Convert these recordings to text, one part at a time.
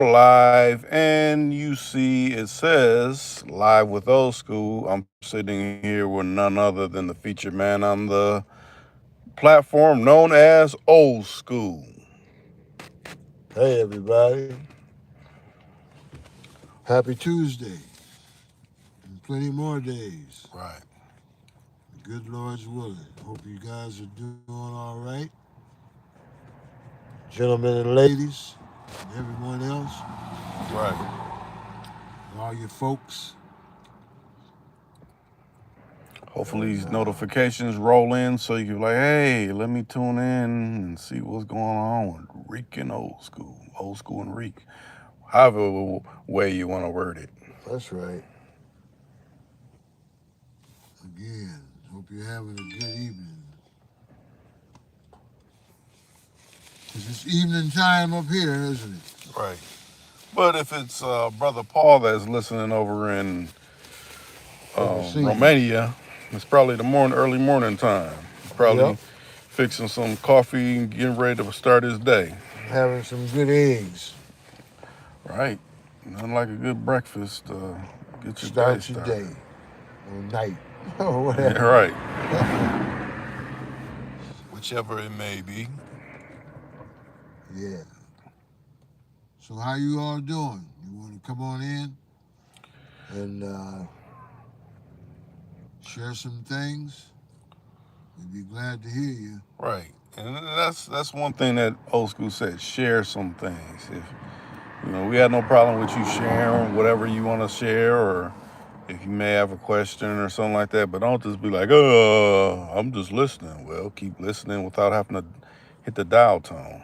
Live, and you see it says live with old school. I'm sitting here with none other than the featured man on the platform known as Old School. Hey, everybody. Happy Tuesday and plenty more days. Right. The good Lord's willing. Hope you guys are doing all right. Gentlemen and ladies, and everyone else, Right. all your folks. Hopefully And these notifications roll in so you can be like, hey, let me tune in and see what's going on with Reek and Old school and Reek. However way you want to word it. that's right. Again, hope you're having a good evening. Because it's evening time up here, isn't it? Right. But if it's brother Paul that's listening over in Overseas. Romania, it's probably the early morning time. Yep. Probably fixing some coffee and getting ready to start his day. Having some good eggs. Right. Nothing like a good breakfast. Get your day Start your started. day or night or Yeah, whatever. right. Whichever it may be. Yeah. So how you all doing? You want to come on in and share some things? We'd be glad to hear you. Right. And that's one thing that old school said. Share some things. If we had no problem with you sharing whatever you want to share, or if you may have a question or something like that. But don't just be like, I'm just listening. Well, keep listening without having to hit the dial tone.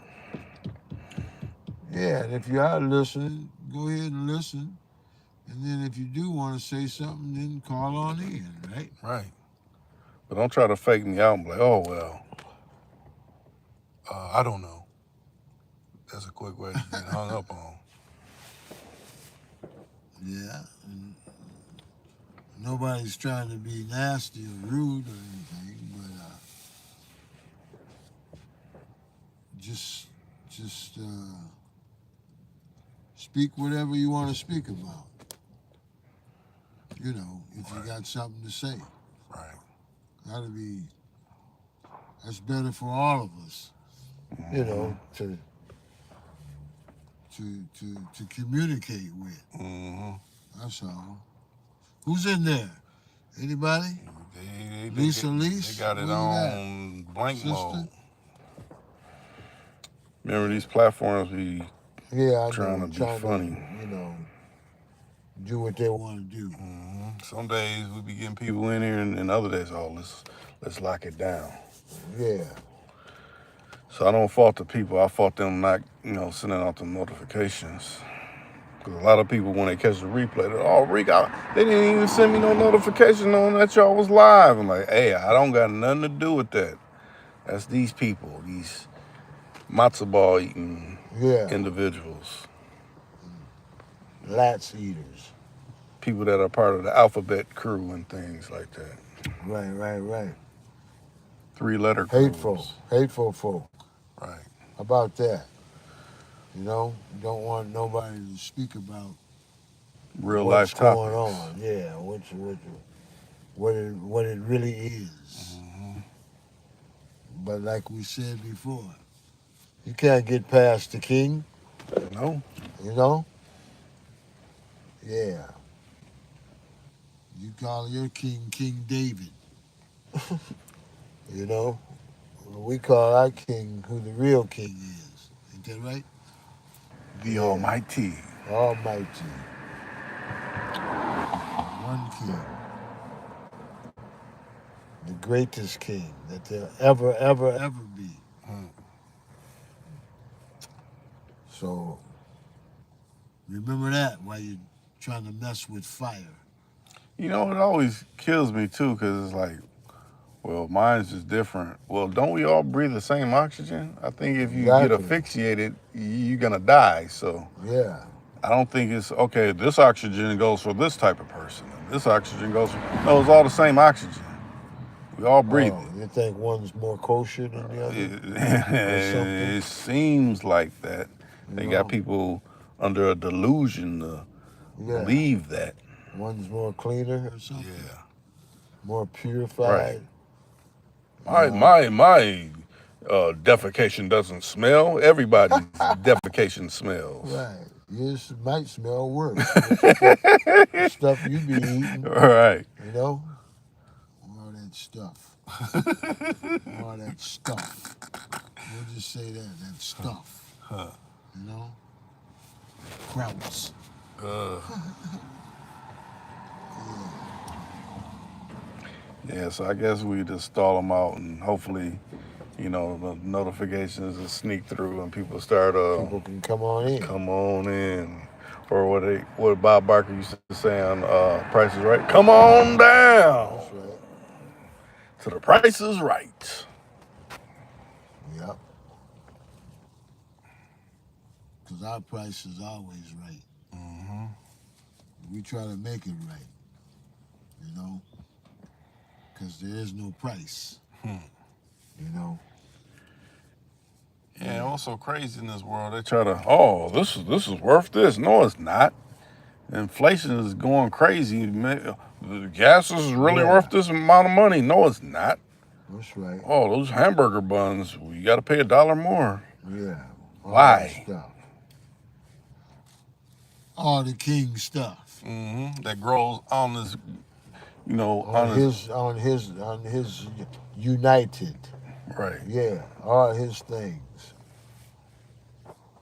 Yeah, and if you are listening, go ahead and listen. And then if you do want to say something, then call on in, right? Right. But don't try to fake me out and be like, oh, well, I don't know. That's a quick way to get hung up on. Yeah. And nobody's trying to be nasty or rude or anything, but just just speak whatever you want to speak about. If you Right. got something to say. Right. Gotta be that's better for all of us, you Mm-hmm. know, to communicate with. Mm-hmm. That's all. Who's in there? Anybody? Lisa They Lise? got it Where you at? on blank mode. Sister? Remember these platforms be Yeah, I trying know. to be Trying to, funny. do what they want to do. Some days we be getting people in here, and other days, let's lock it down. Yeah. So I don't fault the people. I fault them not, sending out the notifications. Because a lot of people, when they catch the replay, they're, oh, Rick, they didn't even send me no notification on that y'all was live. I'm like, hey, I don't got nothing to do with that. That's these people, these matzo ball eating Yeah. individuals, Lats eaters. people that are part of the alphabet crew and things like that. Right, right, right. Three-letter Hateful. crews. Hateful folk. Right. How about that? You don't want nobody to speak about Real what's life going topics. on. Yeah, what it really is. Hmm. But like we said before, you can't get past the king. No. You know? Yeah. You call your king King David. You know? We call our king who the real king is. Ain't that right? The Yeah. Almighty. Almighty. One king. The greatest king that there'll ever, ever, ever be. Mm. So remember that while you're trying to mess with fire. It always kills me too, because it's like, well, mine's just different. Well, don't we all breathe the same oxygen? I think if you get Exactly. asphyxiated, you're gonna die. So Yeah. I don't think it's okay. This oxygen goes for this type of person, and this oxygen goes for. No, it's all the same oxygen. We all breathe Oh, it. you think one's more kosher than the other It, or something? it seems like that. You They got know? people under a delusion to Yeah. believe that. One's more cleaner or something. Yeah. More Right. purified. My defecation doesn't smell. Everybody's defecation smells. Right. Yours might smell worse. The stuff you be eating, Right. you know? All that stuff. All that stuff. We'll just say that stuff. Huh. You know? Krauts. Yeah, so I guess we just stall them out and hopefully, the notifications will sneak through and people start People can come on in. come on in. Or what Bob Barker used to say on Price is Right. Come on down That's right. to the Price is Right. Yep. Because our price is always right. Mm-hmm. We try to make it right. You know? Because there is no price. You know? Yeah, also crazy in this world. They try to, this is worth this. No, it's not. Inflation is going crazy. The gas is really worth this amount of money. No, it's not. That's right. Oh, those hamburger buns, you got to pay $1 more. Yeah. All Why? that stuff. All the king stuff. Mm-hmm. That grows on this, on his United. Right. Yeah, all his things.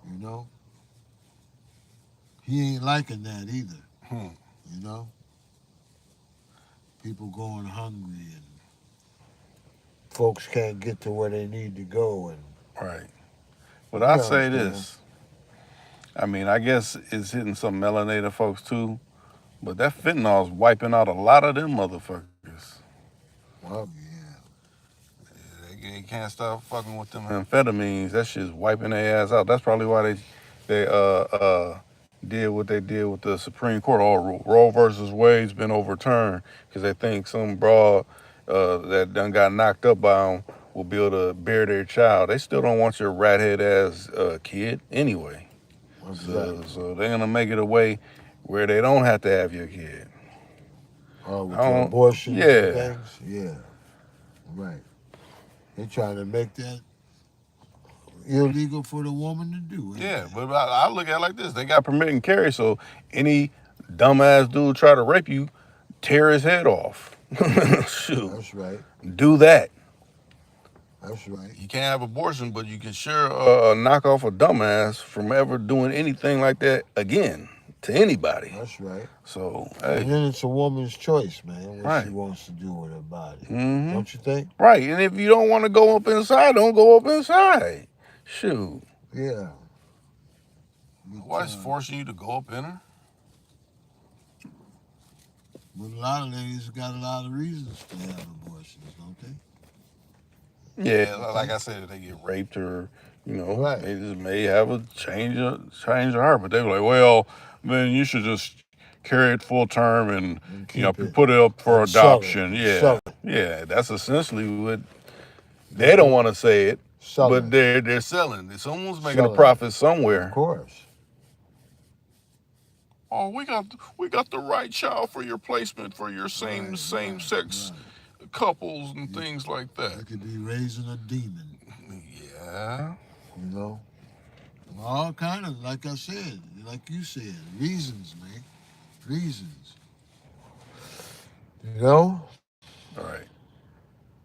You know? He ain't liking that either. You know? People going hungry and folks can't get to where they need to go and Right. But I say this. I mean, I guess it's hitting some melanated folks too, but that fentanyl's wiping out a lot of them motherfuckers. Well, They can't stop fucking with them amphetamines. That shit's wiping their ass out. That's probably why they did what they did with the Supreme Court. All Roe versus Wade's been overturned because they think some broad that done got knocked up by them will be able to bear their child. They still don't want your rathead ass kid anyway. So they're gonna make it a way where they don't have to have your kid. Oh, with the abortion and things? Yeah. Right. They trying to make that illegal for the woman to do. Yeah, but I look at it like this. They got permit and carry, so any dumbass dude try to rape you, tear his head off. Shoot. That's right. Do that. That's right. You can't have abortion, but you can sure knock off a dumbass from ever doing anything like that again to anybody. That's right. So, hey. And then it's a woman's choice, man, what she wants to do with her body. Mm-hmm. Don't you think? Right. And if you don't want to go up inside, don't go up inside. Shoot. Yeah. Why is forcing you to go up in her? But a lot of ladies got a lot of reasons to have abortions, don't they? Yeah, like I said, if they get raped or, they just may have a change of heart. But they were like, well, then you should just carry it full term and put it up for adoption. Yeah. That's essentially what they don't want to say it, but they're selling. Someone's making a profit somewhere. Of course. Oh, we got the right child for your placement for your same sex couples and things like that. They could be raising a demon. Yeah. You know? All kind of, like I said, like you said, reasons, man. Reasons. You know? All right.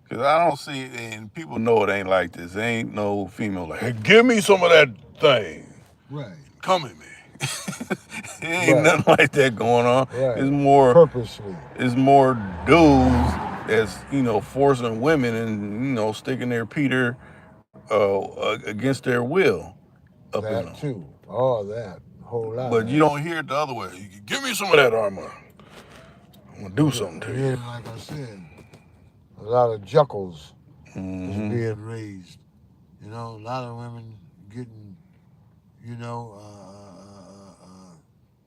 Because I don't see, and people know it ain't like this. There ain't no female like, hey, give me some of that thing. Right. Come at me. It ain't nothing like that going on. Right. It's more purposely. It's more dudes that's forcing women and sticking their Peter against their will up in them. That too. All that. A whole lot. But you don't hear it the other way. Give me some of that armor. I'm gonna do something to you. Like I said, a lot of juckles is Mm-hmm. being raised. A lot of women getting,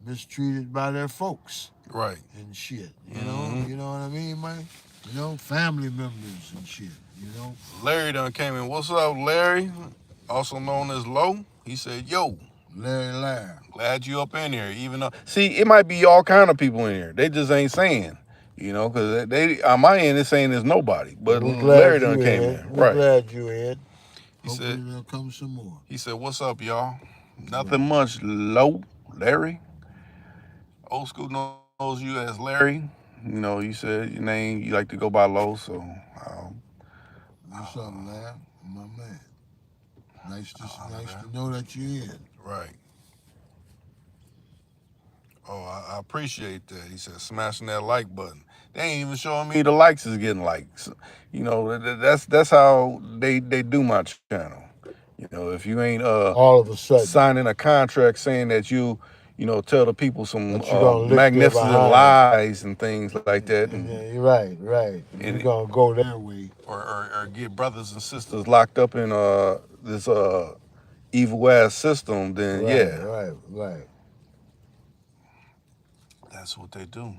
mistreated by their folks. Right. And shit. You know what I mean, man? Family members and shit. Larry done came in. What's up, Larry? Also known as Low. He said, yo. Larry. Glad you up in here. Even though, see, it might be all kind of people in here. They just ain't saying, because they on my end it's saying there's nobody. But We're Larry glad done you came in. in. We're Right. glad you in. He Hopefully said. there'll come some more. He said, "What's up, y'all? Nothing Right. much. Larry. Old school knows you as Larry. You said your name. You like to go by Low, so What's up, Larry? My man. Nice that. to know that you're in. Right. Oh, I appreciate that." He said, "Smashing that like button. They ain't even showing me the likes is getting likes. That's how they do my channel. If you ain't All of a sudden. signing a contract saying that you tell the people some That you're gonna lick their magnificent behind. lies and things like that, And you're right. You're and gonna go their way. or get brothers and sisters locked up in this evil ass system, then yeah, Right. that's what they do.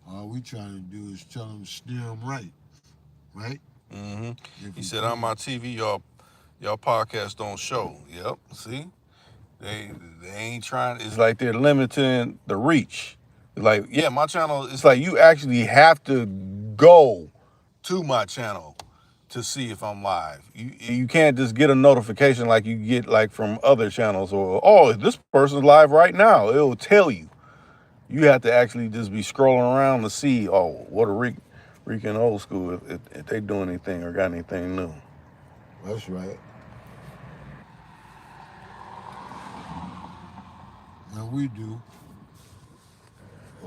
All we trying to do is tell them steer them right? Hmm. If He we said on my can. TV, y'all podcast don't show. Yep, see, they ain't trying. It's like they're limiting the reach. It's like, yeah, my channel. It's like you actually have to go to my channel to see if I'm live. You can't just get a notification like you get like from other channels, or oh, this person's live right now. It'll tell you. You have to actually just be scrolling around to see, oh, what a Rican old school if they doing anything or got anything new. That's right. And we do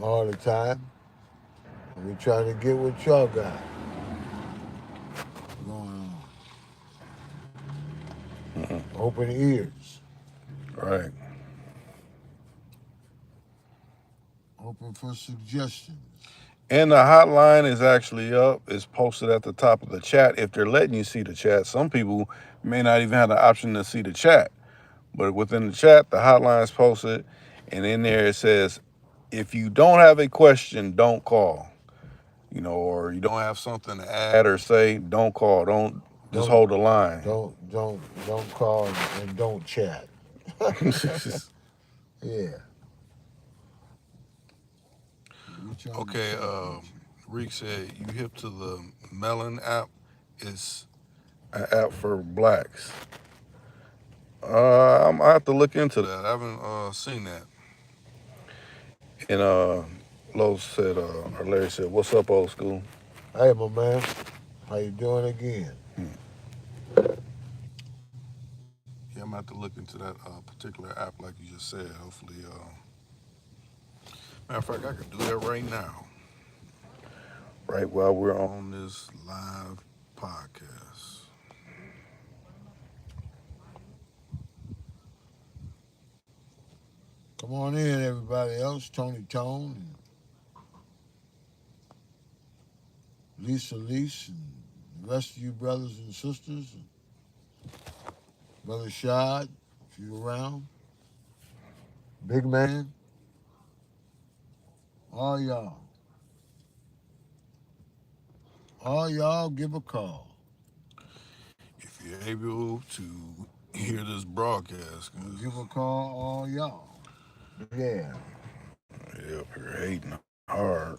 all the time. And we trying to get what y'all got going on. Mhm. Open ears. Right. Open for suggestions. And the hotline is actually up. It's posted at the top of the chat. If they're letting you see the chat, some people may not even have the option to see the chat. But within the chat, the hotline is posted. And in there it says, if you don't have a question, don't call. Or you don't have something to add or say, don't call. Don't just Don't hold the line. don't call and don't chat. Yeah. We trying to Okay, talk with you. Reek said you hip to the Melon app. It's an app for blacks. I have to look into that. I haven't seen that. And or Larry said, "What's up, old school?" Hey, my man. How you doing again? Yeah, I'm gonna have to look into that particular app, like you just said. Hopefully, matter of fact, I can do that right now, right while we're on this live podcast. Come on in, everybody else. Tony Tone and Lisa and the rest of you brothers and sisters. And Brother Shad, if you around. Big man. All y'all. All y'all give a call. If you're able to hear this broadcast, Give a cause call, all y'all. Yeah. yeah, you're hating hard.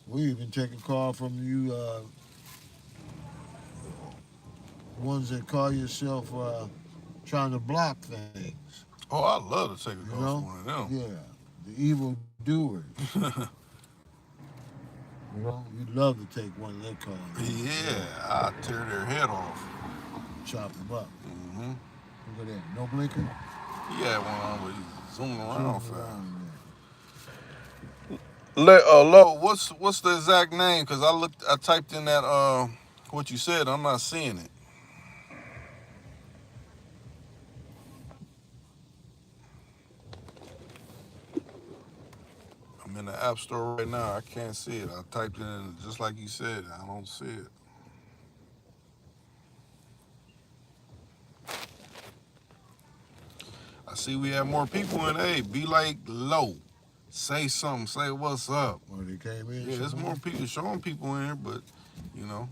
We even take a call from you ones that call yourself trying to block things. Oh, I love to take a You call from know? one of them. Yeah. The evil doers. You know? You'd love to take one of their calls. Yeah, Yeah. I tear their head off. Chop them up. Mm-hmm. Look at that. No blinker? He had one on where he's zooming around Zooming fast. around there. Lo, what's the exact name? Cause I typed in that what you said. I'm not seeing it. I'm in the app store right now. I can't see it. I typed it in just like you said. I don't see it. I see we have more people in. Hey, be like Low. say something, say what's up. Well, they came in. Yeah, there's more people showing people in here, but you know,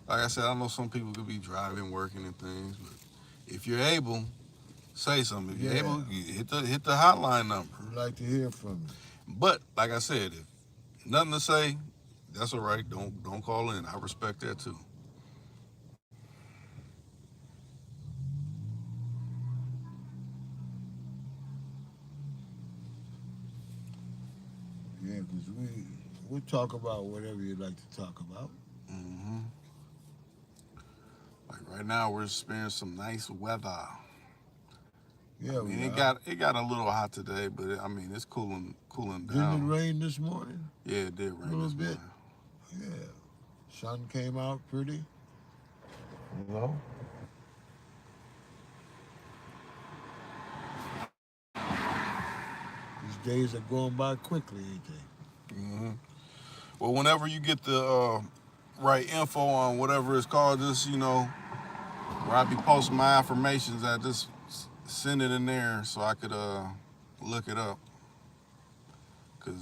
like I said, I know some people could be driving, working, and things. But if you're able, say something. If you're able, you hit the hotline number. We'd like to hear from you. But like I said, if nothing to say, that's all right. Don't call in. I respect that too. Yeah, because we'll talk about whatever you'd like to talk about. hmm Like right now, we're experiencing some nice weather. Yeah, I mean, we it got a little hot today, but I mean, it's cooling Didn't it down. rain this morning? Yeah, it did A rain little this bit. morning. Yeah. Sun came out pretty. You know? These days are going by quickly, ain't they? hmm Well, whenever you get the right info on whatever it's called, just where I be posting my affirmations, I just send it in there so I could look it up. Because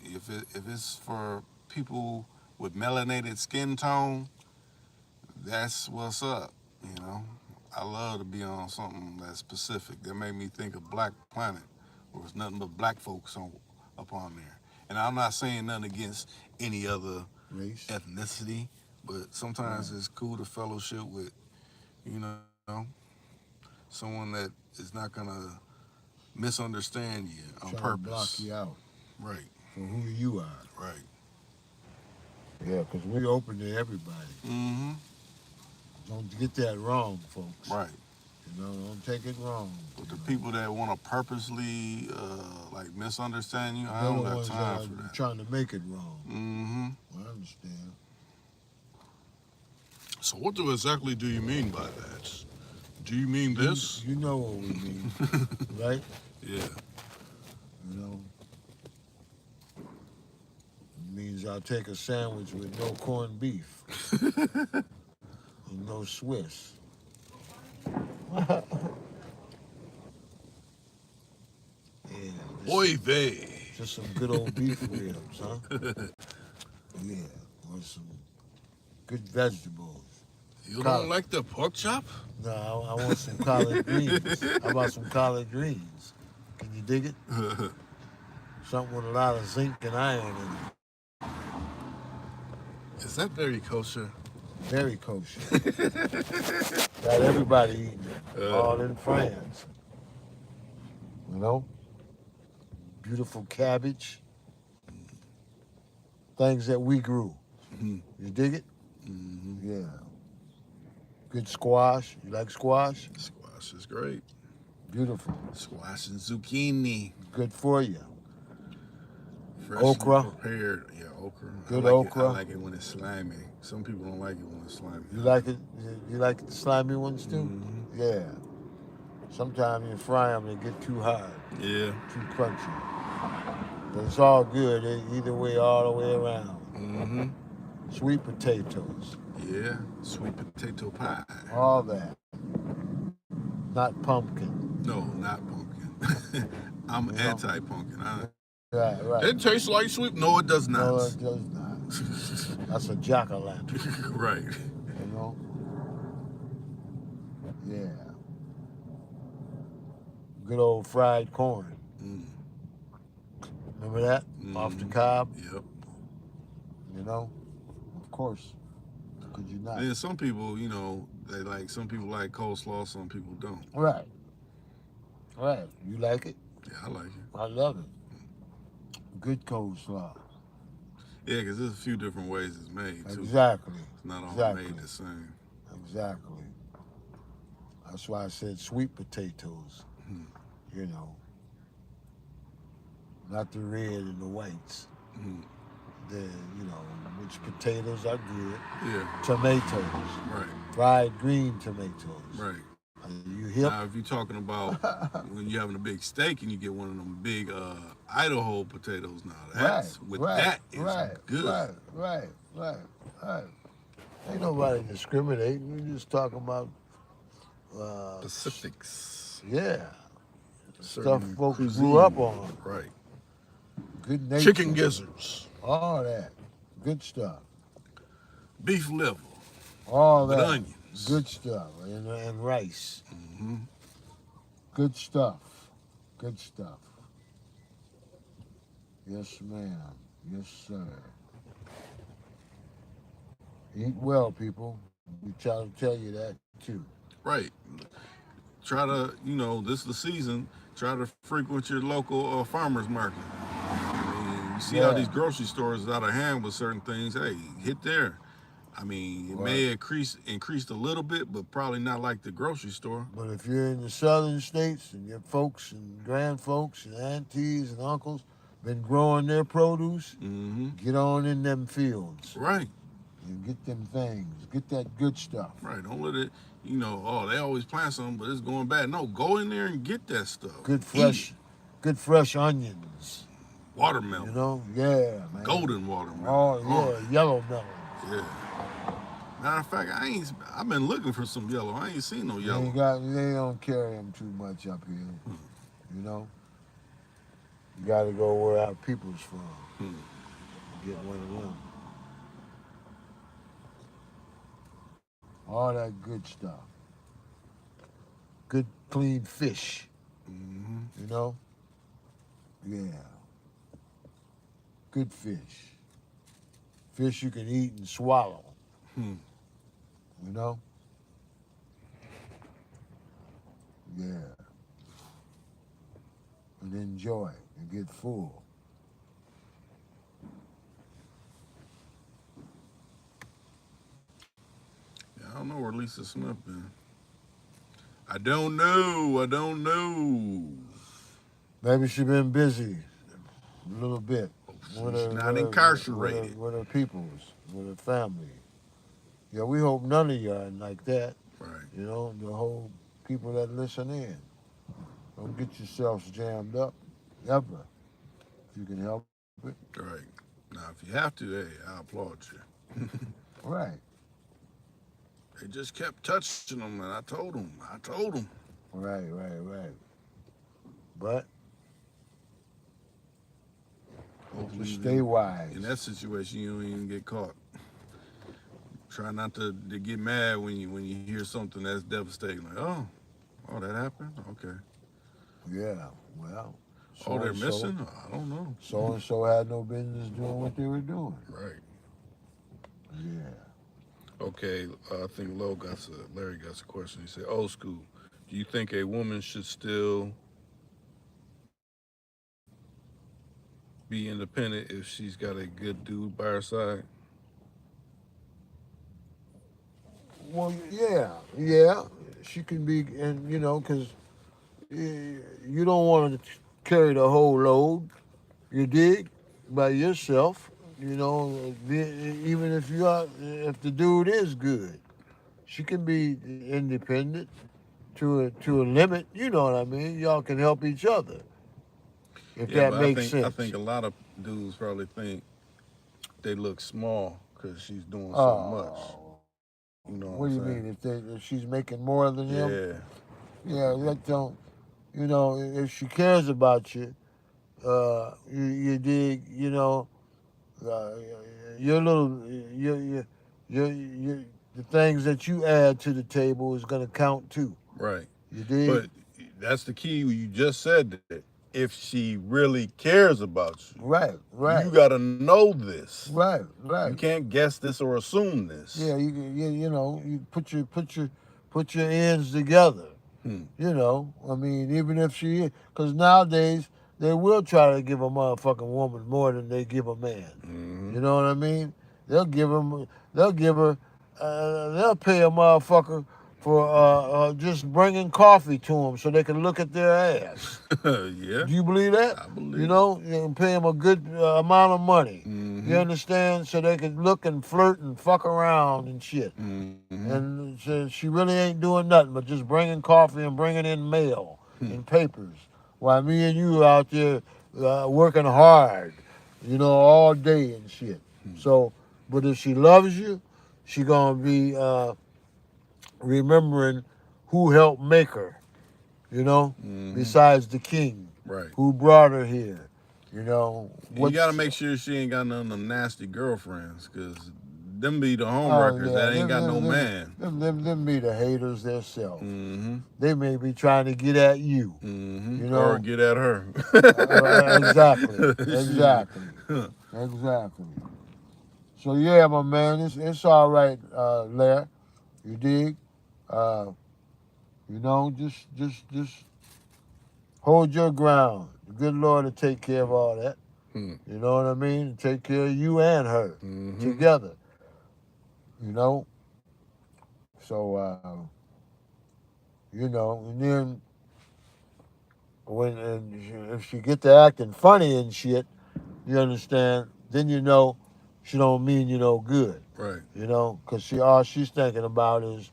if it's for people with melanated skin tone, that's what's up. You know, I love to be on something that's specific. That made me think of Black Planet, where it's nothing but black folks up on there. And I'm not saying nothing against any other Race. ethnicity, but sometimes Right. it's cool to fellowship with, you know, someone that is not gonna misunderstand you on Trying to block purpose. you out Right, for who you are. right. Yeah, because we open to everybody. Mm-hmm. Don't get that wrong, folks. Right. You know, don't take it wrong. But You the know, people that want to purposely like misunderstand you, I they're the don't got ones that time are for that. trying to make it wrong. Mm-hmm. I understand. So what exactly do you mean by that? Do you mean this? You know what we mean, right? Yeah. You know, it means I'll take a sandwich with no corned beef and no Swiss. Yeah, Oy vey. just some good old beef ribs, huh? Yeah, or some good vegetables. You don't Collard. like the pork chop? No, I want some collard greens. How about some collard greens? Can you dig it? Something with a lot of zinc and iron in it. Is that very kosher? Very kosher. Got everybody eating it. All in France. You know? Beautiful cabbage. Things that we grew. Mm-hmm. You dig it? Mm-hmm. Yeah. Good squash. You like squash? Squash is great. Beautiful. Squash and zucchini. Good for you. Freshly Okra. prepared. Yeah, okra. Good I like okra. I like it when it's slimy. Some people don't like it when it's slimy. You like it? You like the slimy ones too? Mm-hmm. Yeah. Sometimes you fry them, they get too hard, Yeah. too crunchy. But it's all good, either way, all the way around. Mm-hmm. Sweet potatoes, Yeah. Sweet potato pie. all that. Not pumpkin. No, not pumpkin. I'm You know? anti-pumpkin. Right. It tastes like sweet. No, it does not. No, it does not. That's a jack-o'-lantern, Right. you know? Yeah. Good old fried corn. Mm. Remember that? Off the cob, Yep. you know? Of course. Could you not? And some people, some people like coleslaw, some people don't. Right. You like it? Yeah, I like it. I love it. Good coleslaw. Yeah, because there's a few different ways it's made, too. Exactly. It's not all Exactly. made the same. Exactly. That's why I said sweet potatoes. Mm. You know, not the red and the whites. Mm. Which potatoes are good. Yeah. Tomatoes. Right. Fried green tomatoes. Right. Are you hip? Now, if you're talking about when you're having a big steak and you get one of them big Idaho potatoes, now that's that is good. Right. Ain't nobody discriminating. We're just talking about Pacifics. yeah, Certain stuff folks cuisine. grew up on. Right. good nature. Chicken gizzards. All that. Good stuff. Beef liver. All with that. onions. Good stuff. And rice. Mm-hmm. Good stuff. Good stuff. Yes, ma'am. Yes, sir. Eat well, people. We try to tell you that too. Right. Try to, this is the season. Try to frequent your local farmer's market. I mean, you see how these grocery stores is out of hand with certain things. Hey, hit there. I mean, it may increased a little bit, but probably not like the grocery store. But if you're in the southern states and your folks and grandfolks and aunties and uncles been growing their produce, get on in them fields. Right. And get them things. Get that good stuff. Right. Don't let it, they always plant something, but it's going bad. No, go in there and get that stuff. Good fresh onions. Watermelon. Yeah, man. Golden watermelon. Oh, yeah, yellow melon. Yeah. Matter of fact, I've been looking for some yellow. I ain't seen no yellow. They don't carry them too much up here. You got to go where our people's from. Get one of them. All that good stuff. Good, clean fish. Yeah. Good fish. Fish you can eat and swallow. Yeah. And enjoy and get full. Yeah, I don't know where Lisa Smith been. I don't know. Maybe she been busy a little bit. She's not incarcerated. With her peoples, with her family. Yeah, we hope none of you are like that. Right. The whole people that listen in. Don't get yourselves jammed up, ever. If you can help it. Right. Now, if you have to, hey, I applaud you. Right. They just kept touching them, and I told them. Right. But just stay wise. In that situation, you don't even get caught. Try not to get mad when you hear something that's devastating. Like, oh, that happened? Okay. Yeah, well. They're missing? I don't know. So-and-so had no business doing what they were doing. Right. Yeah. Okay, I think Larry got a question. He said, old school, do you think a woman should still be independent if she's got a good dude by her side? Well, yeah. She can be, and because you don't want to carry the whole load, you dig, by yourself. Even if the dude is good, she can be independent to a limit. You know what I mean? Y'all can help each other. If that makes sense. I think a lot of dudes probably think they look small because she's doing so much. What do you mean? If she's making more than him? Yeah. Yeah, that don't. If she cares about you, you dig. Your the things that you add to the table is gonna count too. Right. You dig? But that's the key. You just said that. If she really cares about you. Right. You got to know this. Right. You can't guess this or assume this. Yeah, you put your ends together. I mean, even if she, because nowadays they will try to give a motherfucking woman more than they give a man. You know what I mean? They'll pay a motherfucker for just bringing coffee to them so they can look at their ass. Yeah. Do you believe that? I believe. You pay them a good amount of money. You understand? So they can look and flirt and fuck around and shit. And so she really ain't doing nothing but just bringing coffee and bringing in mail and papers. While me and you out there working hard, all day and shit. So, but if she loves you, she gonna be remembering who helped make her, besides the king, right? Who brought her here, You know, And you got to what's make sure she ain't got none of them nasty girlfriends, because them be the oh homewreckers yeah, that ain't got no man. them be the haters themselves. Mm-hmm. They may be trying to get at you. You Mm-hmm. Or know, get at her. exactly, Shit. exactly, exactly. So yeah, my man, it's all right, Larry. You dig? Uh, you know, just hold your ground. The good Lord will take care of all that. Hmm. You know what I mean? Take care of you and her Mm-hmm. together. You know. So you know, and then if she get to acting funny and shit, you understand? Then you know she don't mean you no good. Right. You know, because all she's thinking about is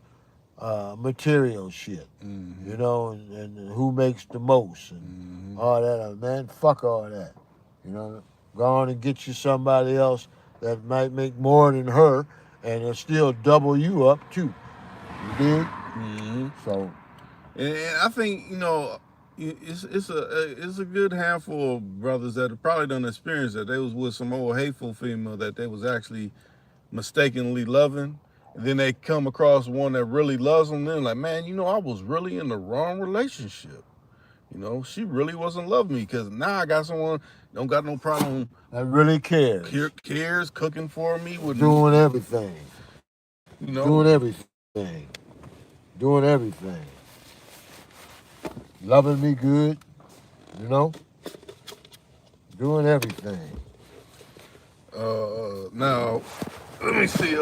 material shit. Mm-hmm. You know, and who makes the most and Mm-hmm. all that. Man, fuck all that. You know, go on and get you somebody else that might make more than her, and it'll still double you up too. You dig? Mm-hmm. So And I think, it's a good handful of brothers that have probably done experience that they was with some old hateful female that they was actually mistakenly loving. And then they come across one that really loves them. Then like, man, I was really in the wrong relationship. She really wasn't loving me, because now I got someone don't got no problem that really cares. cares cooking for me with, Doing everything. you Doing know, everything. Doing everything. Loving me good, you know? Doing everything. now let me see.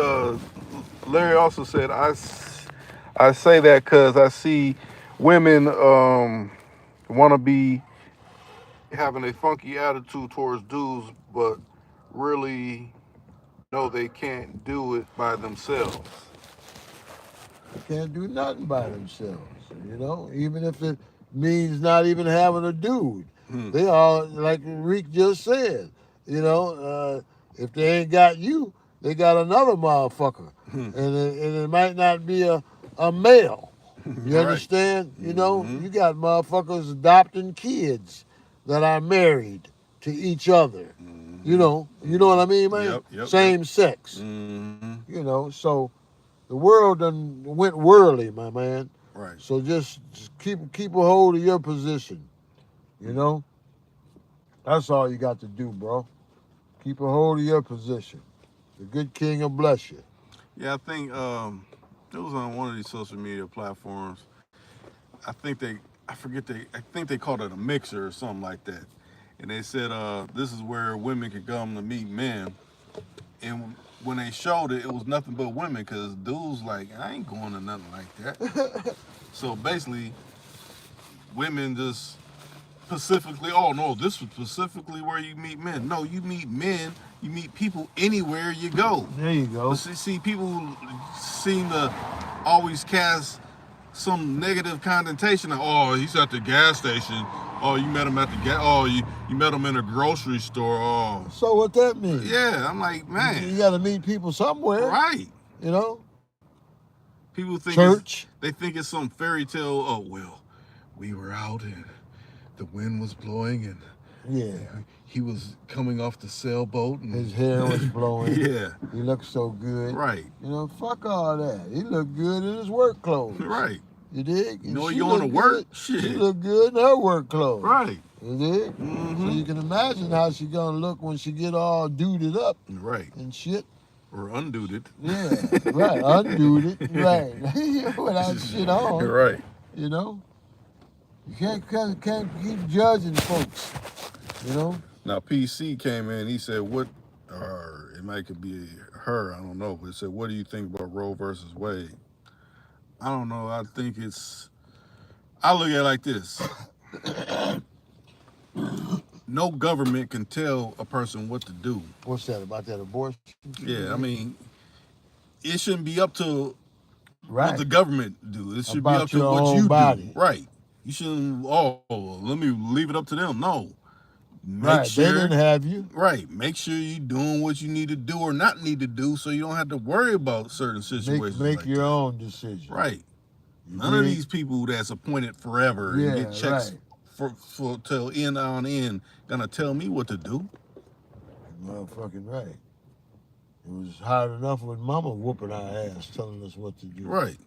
Larry also said, I say that because I see women want to be having a funky attitude towards dudes, but really know they can't do it by themselves. They can't do nothing by themselves, you know? Even if it means not even having a dude. Hmm. They all, like Reek just said, you know, if they ain't got you, they got another motherfucker. Hmm. And it might not be a male. You Right. understand? You know, Mm-hmm. you got motherfuckers adopting kids that are married to each other. Mm-hmm. You know what Mm-hmm. I mean, man? Yep. Yep. Yep. Same sex. Mm-hmm. You know, so the world done went whirly, my man. Right. So just keep a hold of your position. You Mm. know, that's all you got to do, bro. Keep a hold of your position. The good King will bless you. Yeah, I think it was on one of these social media platforms. I think they called it a mixer or something like that. And they said this is where women could come to meet men. And when they showed it, it was nothing but women, because dudes like, I ain't going to nothing like that. So basically, women just specifically, oh no, this was specifically where you meet men. No, you meet men, you meet people anywhere you go. There you But go. see, people seem to always cast some negative connotation of, oh, he's at the gas station. Oh, you met him at the gas. Oh, you met him in a grocery store. Oh, So what that mean? yeah. I'm like, man, You got to meet people somewhere. right. You know, People think church. it's some fairy tale. Oh well, we were out and the wind was blowing and Yeah. he was coming off the sailboat and His hair was blowing. yeah, He looked so good. right, You know, fuck all that. He looked good in his work clothes. right. You dig? You And know she you going to looked work? good. Shit. She looked good in her work clothes. Right. You dig? Mm-hmm. So you can imagine how she gonna look when she get all duded up Right. and shit. Or undoed it. Yeah, right. Unduded. Right. Without shit on. Right. You know? You can't keep judging folks. You know? Now PC came in. He said, "What?" Or it might could be her. I don't know. But it said, "What do you think about Roe versus Wade?" I don't know. I think it's. I look at it like this: no government can tell a person what to do. What's that about that abortion? Yeah, I mean, it shouldn't be up to what Right. the government do. It should be up About to your what own you do. body. Right. You shouldn't. Oh, let me leave it up to them. No. Make Right. They sure. didn't have you. Right. Make sure you're doing what you need to do or not need to do, so you don't have to worry about certain situations Make like your that. own decision. Right. You None of dig? these people that's appointed forever and get Yeah, checks right. for till end on end gonna tell me what to do. Motherfucking right. It was hard enough with mama whooping our ass, telling us what to do. Right.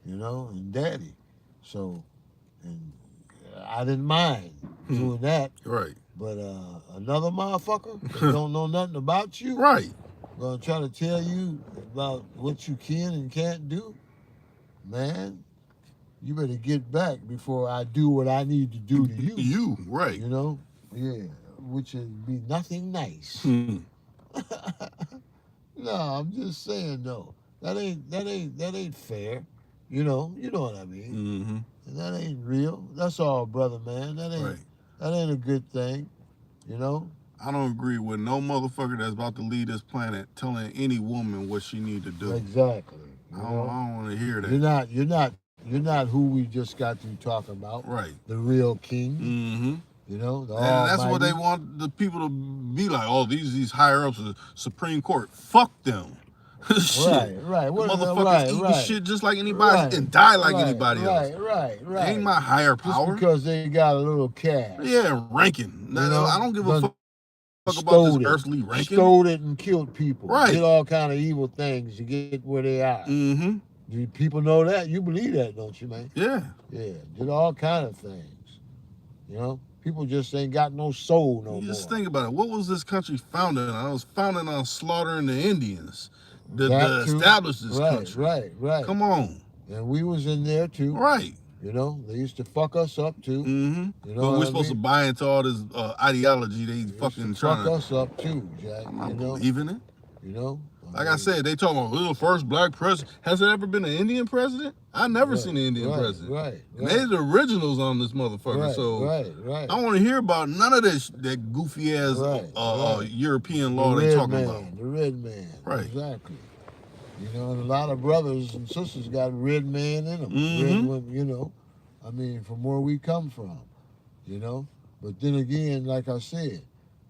And daddy. So, and I didn't mind doing that. Right. But another motherfucker that don't know nothing about you, Right. gonna try to tell you about what you can and can't do, man, you better get back before I do what I need to do to you. You, right. Yeah, which would be nothing nice. No, I'm just saying though. That ain't fair. You know what I mean. And that ain't real. That's all, brother, man. That ain't a good thing. I don't agree with no motherfucker that's about to leave this planet telling any woman what she need to do. Exactly. I don't want to hear that. You're not who we just got through talking about. Right. The real king. And Almighty. that's what they want the people to be like. Oh, these higher ups of the Supreme Court. Fuck them. Shit. Right. The motherfuckers eating shit just like anybody and die like anybody else. Right. They ain't my higher power. Just because they got a little cash. Yeah, ranking. I don't give a fuck about stole this earthly ranking. Stole it and killed people. Right. Did all kind of evil things to get where they are. Do people know that? You believe that, don't you, man? Yeah. Yeah. Did all kind of things. People just ain't got no soul no more. Just think about it. What was this country founded on? It was founded on slaughtering the Indians. To establish this country. Right. Come on. And we was in there too. Right. They used to fuck us up too. But we're supposed to buy into all this ideology they fucking trying to fuck us up too, Jack. I don't believe in it. Like I I said, they talking about the first black president. Has there ever been an Indian president? I never seen an Indian president. Right. And they're the originals on this motherfucker. Right. I don't want to hear about none of that goofy ass European law they talking about. The red man. Right. Exactly. And a lot of brothers and sisters got red man in them. Red women, I mean, from where we come from, But then again, like I said,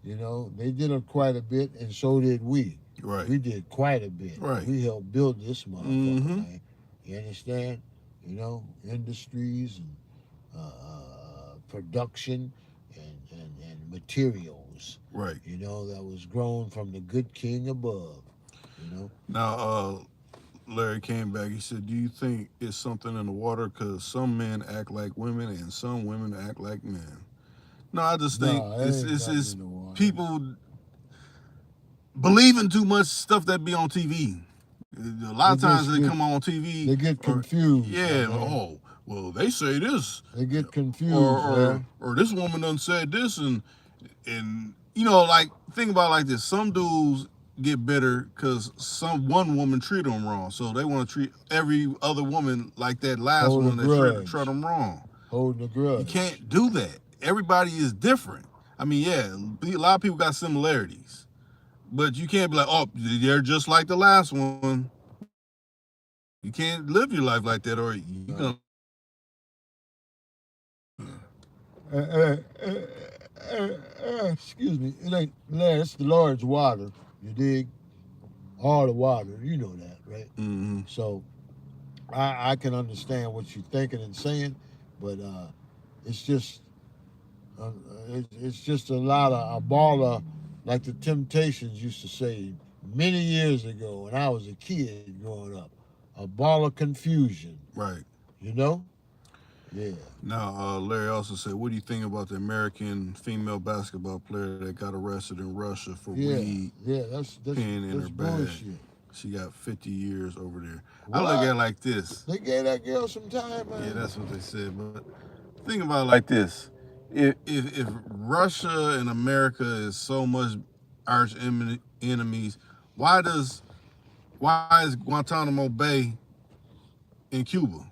they did it quite a bit, and so did we. Right. We did quite a bit. Right. We helped build this motherfucker, man. You understand? Industries and production and materials. Right. That was grown from the good king above. Now, Larry came back. He said, do you think it's something in the water? Because some men act like women and some women act like men. No, I just think it's people believing too much stuff that be on TV. A lot of times they come on TV. They get confused. Yeah. Well, they say this. They get confused. Or this woman done said this. And like, think about it like this. Some dudes get bitter because one woman treated them wrong. So they want to treat every other woman like that last one that treated them wrong. Holding a grudge. You can't do that. Everybody is different. I mean, yeah, a lot of people got similarities. But you can't be like, oh, they're just like the last one. You can't live your life like that, or you're gonna... Excuse me. It ain't, Larry, it's the Lord's water. You dig? All the water. You know that, right? So I can understand what you're thinking and saying, but it's just a ball of, like the Temptations used to say many years ago when I was a kid growing up, a ball of confusion. Right. Yeah. Now, Larry also said, what do you think about the American female basketball player that got arrested in Russia for weed that's in her bag? Bullshit. She got 50 years over there. What? I look at it like this. They gave that girl some time, man. Yeah, that's what they said. But think about it like this. If Russia and America is so much arch enemies, why is Guantanamo Bay in Cuba?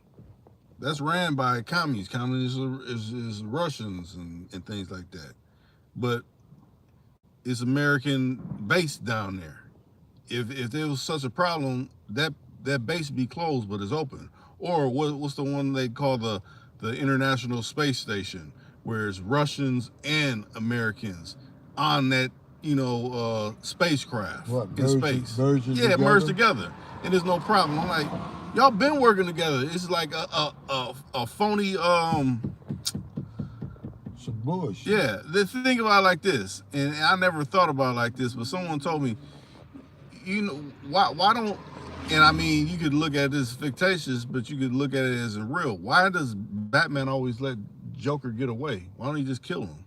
That's ran by communists. Communists is Russians and things like that. But it's American base down there. If there was such a problem, that base be closed, but it's open. Or what's the one they call the International Space Station, where it's Russians and Americans on that spacecraft in space. Merged together, and there's no problem. I'm like, y'all been working together. It's like a phony some bullshit. Yeah, the thing about it like this, and I never thought about it like this, but someone told me, you know, why don't, and I mean, you could look at this fictitious, but you could look at it as in real. Why does Batman always let Joker get away? Why don't he just kill him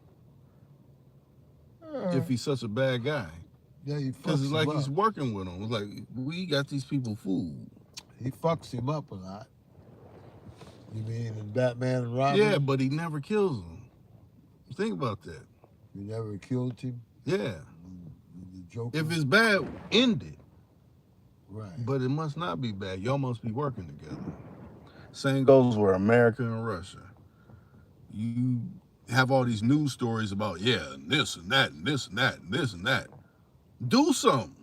if he's such a bad guy? Yeah, he Because fucks it's him like up. he's working with him. It's like, we got these people fooled. He fucks him up a lot. You mean in Batman and Robin? Yeah, but he never kills him. Think about that. You never killed him. Yeah. The Joker. If it's bad, end it. Right. But it must not be bad. Y'all must be working together. Same goes with America and Russia. You have all these news stories about, yeah, and this and that and this and that and this and that. Do something.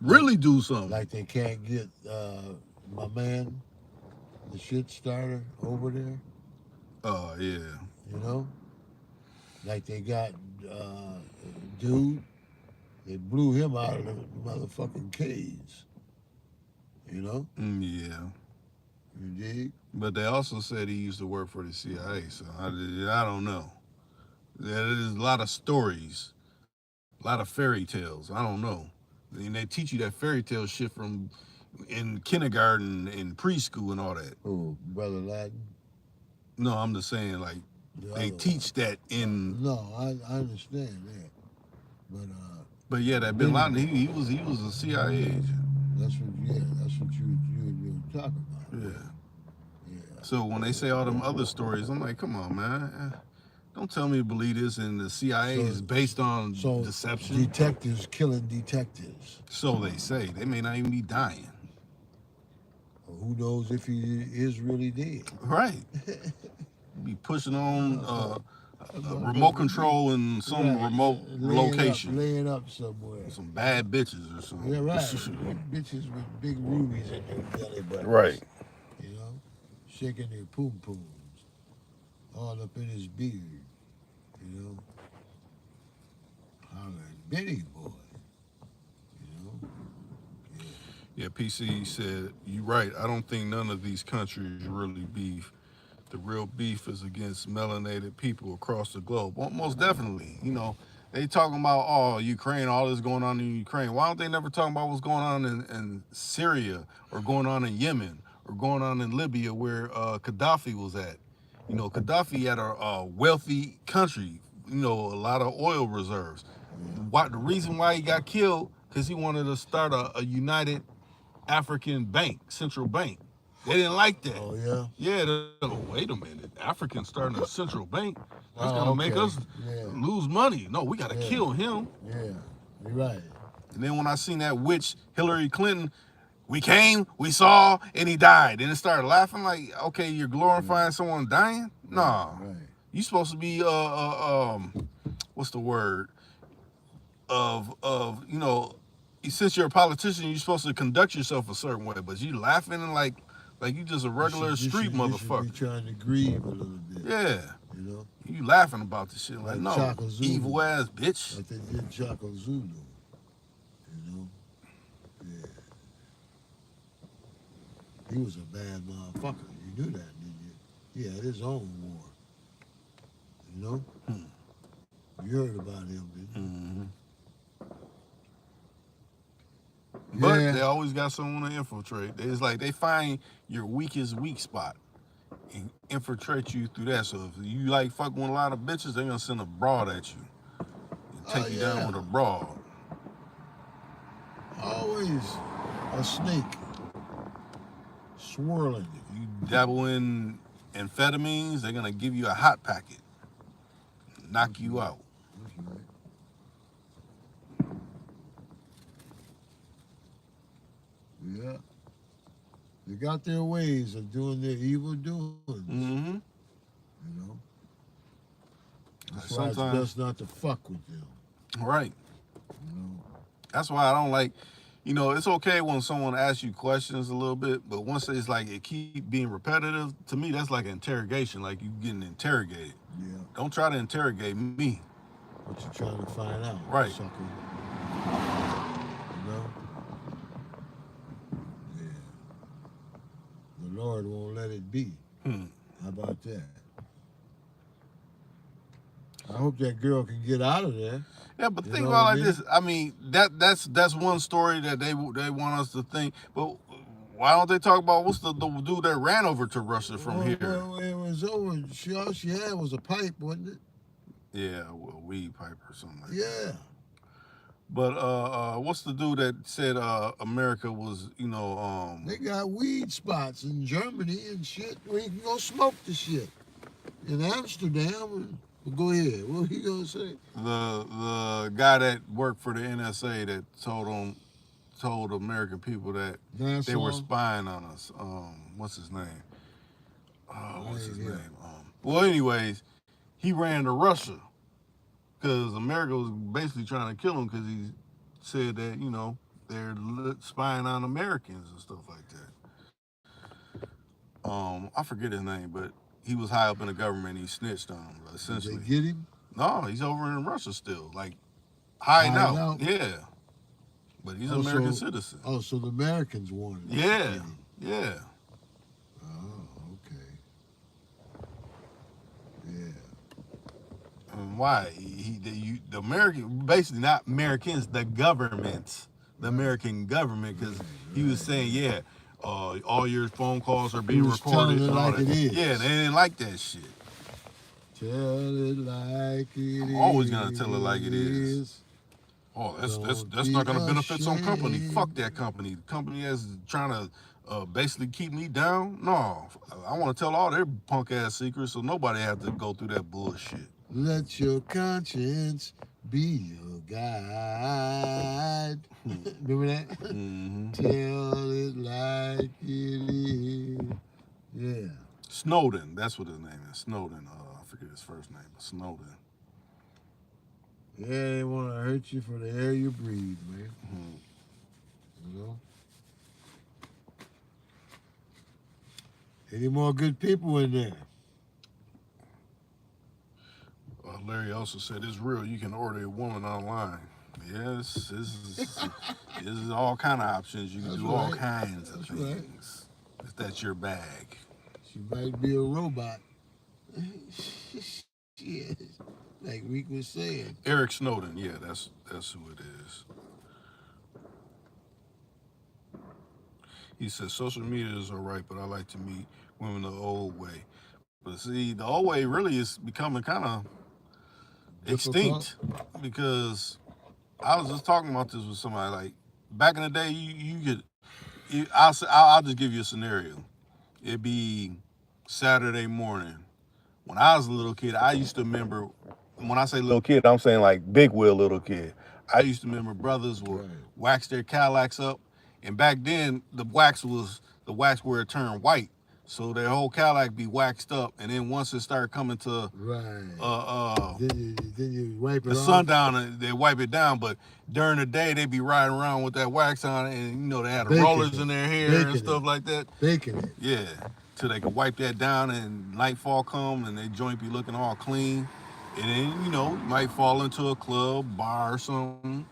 Really do something. Like they can't get my man, the shit starter, over there. Oh, yeah. You know? Like they got dude, they blew him out of the motherfucking cage. You know? Yeah. You dig? But they also said he used to work for the CIA, so I don't know. There's a lot of stories, a lot of fairy tales. I don't know. And they teach you that fairy tale shit from in kindergarten and preschool and all that. Oh, Brother Latin? No, I'm just saying, like, they teach that in. No, I understand that. But yeah, that Bin Laden, he was a CIA agent. That's what you were talking about. Yeah. Yeah. So when they say all them other stories, I'm like, come on, man. Don't tell me to believe this, and the CIA is based on deception. Detectives killing detectives. So they say. They may not even be dying. Who knows if he is really dead? Right. Be pushing on a remote control in some remote location. Laying up somewhere. Some bad bitches or something. Yeah, right. Bitches with big rubies in their belly buttons. Right. You know? Shaking their pum-pums. All up in his beard. You know? Hollering, Benny boy. You know? Yeah, PC said, you're right. I don't think none of these countries really beef. The real beef is against melanated people across the globe. Well, most definitely. You know, they talking about, oh, Ukraine, all this going on in Ukraine. Why don't they never talk about what's going on in Syria or going on in Yemen or going on in Libya where Gaddafi was at? You know, Gaddafi had a wealthy country, you know, a lot of oil reserves. The reason why he got killed, because he wanted to start a united African bank, central bank. They didn't like that. Oh, yeah? Yeah, wait a minute. Africans starting a central bank? That's going to make us lose money. No, we got to kill him. Yeah, you're right. And then when I seen that witch, Hillary Clinton, we came, we saw, and he died. And it started laughing like, okay, you're glorifying someone dying? Nah. Right. You supposed to be, what's the word? Of you know, since you're a politician, you're supposed to conduct yourself a certain way. But you laughing and like you just a regular street motherfucker. You trying to grieve a little bit. Yeah. You know? You laughing about this shit. Like, no, evil ass bitch. Like they did Chaco Zulu. You know? Yeah. He was a bad motherfucker. You knew that, didn't you? He had his own war. You know? You heard about him, didn't you? Mm-hmm. But they always got someone to infiltrate. It's like they find your weakest weak spot and infiltrate you through that. So if you like fucking with a lot of bitches, they're gonna send a broad at you and take you down with a broad. Always a snake swirling. You dabble in amphetamines, they're gonna give you a hot packet, knock you out. That's right. Yeah. They got their ways of doing their evil doings. Mm-hmm. You know? That's why it's best not to fuck with them. Right. You know? That's why I don't like, you know, it's okay when someone asks you questions a little bit, but once it's like it keep being repetitive, to me that's like an interrogation, like you getting interrogated. Yeah. Don't try to interrogate me. What you trying to find out, right? Sucker. You know? Yeah. The Lord won't let it be. How about that? I hope that girl can get out of there. Yeah, but You think know about what I it like mean? this. I mean, that's one story that they want us to think. But why don't they talk about what's the dude that ran over to Russia from here? Well, it was over. All she had was a pipe, wasn't it? Yeah, well, weed pipe or something like that. Yeah. But what's the dude that said America was, They got weed spots in Germany and shit where you can go smoke the shit. In Amsterdam. Well, go ahead. What he gonna say? the guy that worked for the NSA that told American people that they were Nassau. spying on us. What's his name? What's his Yeah. name? Well, anyways, he ran to Russia because America was basically trying to kill him because he said that they're spying on Americans and stuff like that. I forget his name, but he was high up in the government. He snitched on him essentially. Did they get him? No, he's over in Russia still, like Hiding hiding out. out? Yeah, but he's an Oh, American so citizen. oh, so the Americans wanted. Yeah, him. yeah. Oh, okay. Yeah. Why? The American, basically not Americans, the governments, the American government, because he was saying, yeah, all your phone calls are being He was telling recorded it and all like that. it is. Yeah, they didn't like that shit. Tell it like it I'm is. always gonna tell it like it is. Oh, that's Don't not be gonna benefit some company. ashamed. Fuck that company. The company that's trying to basically keep me down. No, I want to tell all their punk ass secrets, so nobody have to go through that bullshit. Let your conscience be your guide. Remember that? Mm-hmm. Tell it like it is. Yeah. Snowden, that's what his name is. Snowden. I forget his first name, but Snowden. Yeah, they want to hurt you for the air you breathe, man. Mm-hmm. You know? Any more good people in there? Larry also said, "It's real. You can order a woman online." Yes, this is all kind of options. You can That's do all right. kinds of That's right. things. If that's your bag. She might be a robot. Shit. Like Rick was saying. Eric Snowden, yeah, that's who it is. He says social media is all right, but I like to meet women the old way. But see, the old way really is becoming kind of extinct because I was just talking about this with somebody. Like back in the day, you could. I'll just give you a scenario. It'd be Saturday morning. When I was a little kid, I used to remember. When I say little kid, I'm saying like big wheel little kid. I used to remember brothers would wax their Cadillacs up, and back then the wax where it turned white, so their whole Cadillac be waxed up, and then once it started coming to then you wipe it the off. sundown, they wipe it down. But during the day, they be riding around with that wax on it, and they had the rollers in their hair and stuff like that. Baking it. Yeah, till they could wipe that down, and nightfall come, and their joint be looking all clean. And then you might fall into a club, bar, or something.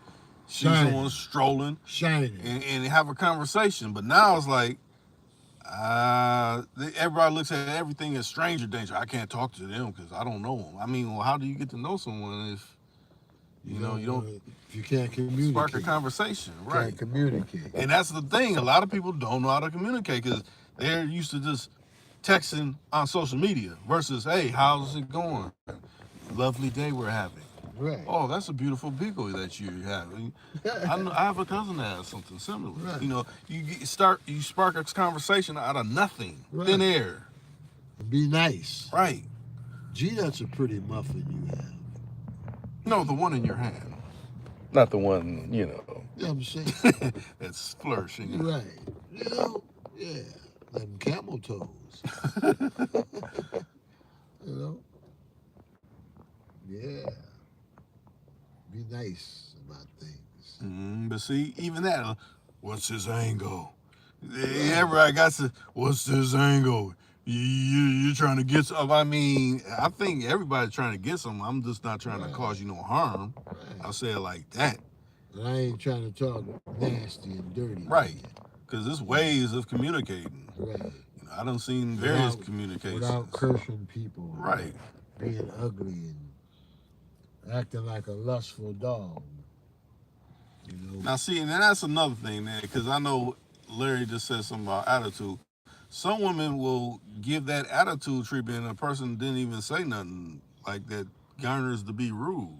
See someone strolling, shining, and have a conversation. But now it's like, everybody looks at everything as stranger danger. I can't talk to them because I don't know them. I mean, well, how do you get to know someone if you don't? If you can't communicate, spark a conversation, right? Can't communicate, and that's the thing. A lot of people don't know how to communicate because they're used to just texting on social media versus, hey, how's it going? Lovely day we're having. Right. Oh, that's a beautiful vehicle that you have. I have a cousin that has something similar. Right. You spark a conversation out of nothing, thin air. Be nice. Right. Gee, that's a pretty muffin you have. No, the one in your hand. Not the one, You know what I'm saying? that's flourishing. Right. Yeah. Them camel toes. Yeah. Be nice about things. But see, even that, what's his angle? Everybody got to, what's his angle? You're trying to get some. I mean, I think everybody's trying to get some. I'm just not trying to cause you no harm. I'll say it like that. I ain't trying to talk nasty and dirty. Right. Because there's ways of communicating. Right. I done seen various communications. Without cursing people. Right. Being ugly and acting like a lustful dog. You know. Now, see, and that's another thing, man, because I know Larry just said something about attitude. Some women will give that attitude treatment, and a person didn't even say nothing like that garners to be rude.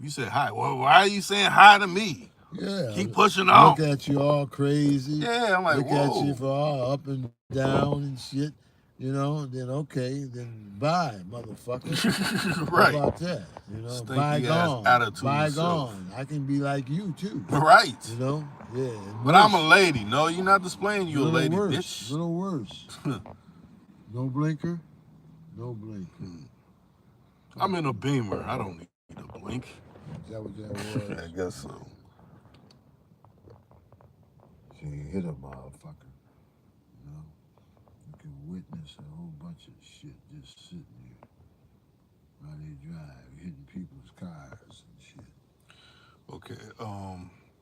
You said hi. Well, why are you saying hi to me? Yeah, Keep pushing look on. at you all crazy. Yeah, I'm like, Look at you whoa. for all up and down and shit. You know, then okay, then bye, motherfucker. How Right. about that? You know, Stinky ass bygone, attitude self. bygone. I can be like you too. Right. You know, yeah, and But I'm a worse, lady. No, you're not displaying you a little lady, worse, bitch. little worse. No blinker, no blinker. I'm in a Beamer. I don't need a blink. Is that what that was? I guess so. She hit a motherfucker. You know, you can witness a whole bunch of shit just sitting here while they drive, hitting people's cars and shit. Okay.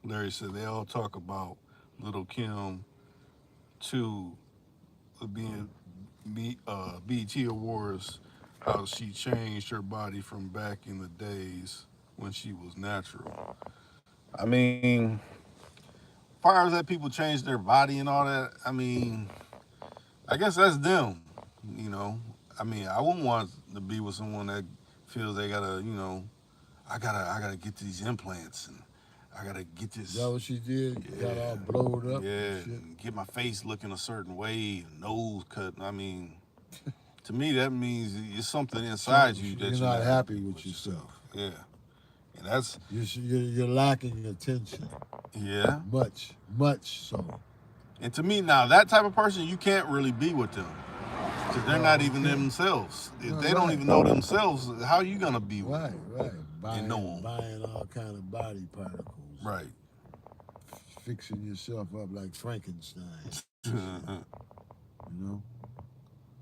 Larry said they all talk about Little Kim too, being BET Awards, how she changed her body from back in the days when she was natural. I mean, as far as that people change their body and all that, I mean, I guess that's them. You know, I mean, I wouldn't want to be with someone that feels they gotta, I gotta get these implants and I gotta get Is this. that what she did? Got Yeah, all blowed up yeah, and shit. and get my face looking a certain way, nose cut. I mean, to me, that means it's something inside you that You're you're not happy with yourself. Yeah, and that's You're lacking attention. yeah. Much so. And to me, now that type of person, you can't really be with them because they're No, not you even can't. themselves. If No, they don't right. even know themselves, how you gonna be with Right, them right. and know them? Buying all kind of body particles. Right. Fixing yourself up like Frankenstein. You know?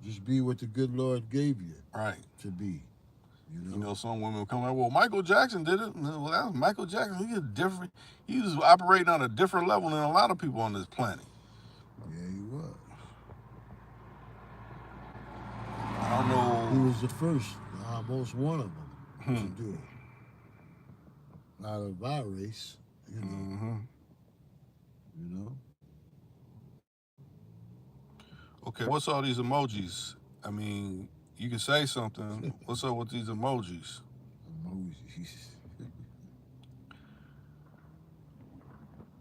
Just be what the good Lord gave you Right. to be. You know, some women will come like, well, Michael Jackson did it. Well, that was Michael Jackson. He was different. He was operating on a different level than a lot of people on this planet. Yeah, he was. I don't know. He was the first, almost one of them, to do it. Out of our race, you know. Mm-hmm. You know? Okay, what's all these emojis? I mean, you can say something. What's up with these emojis? Emojis.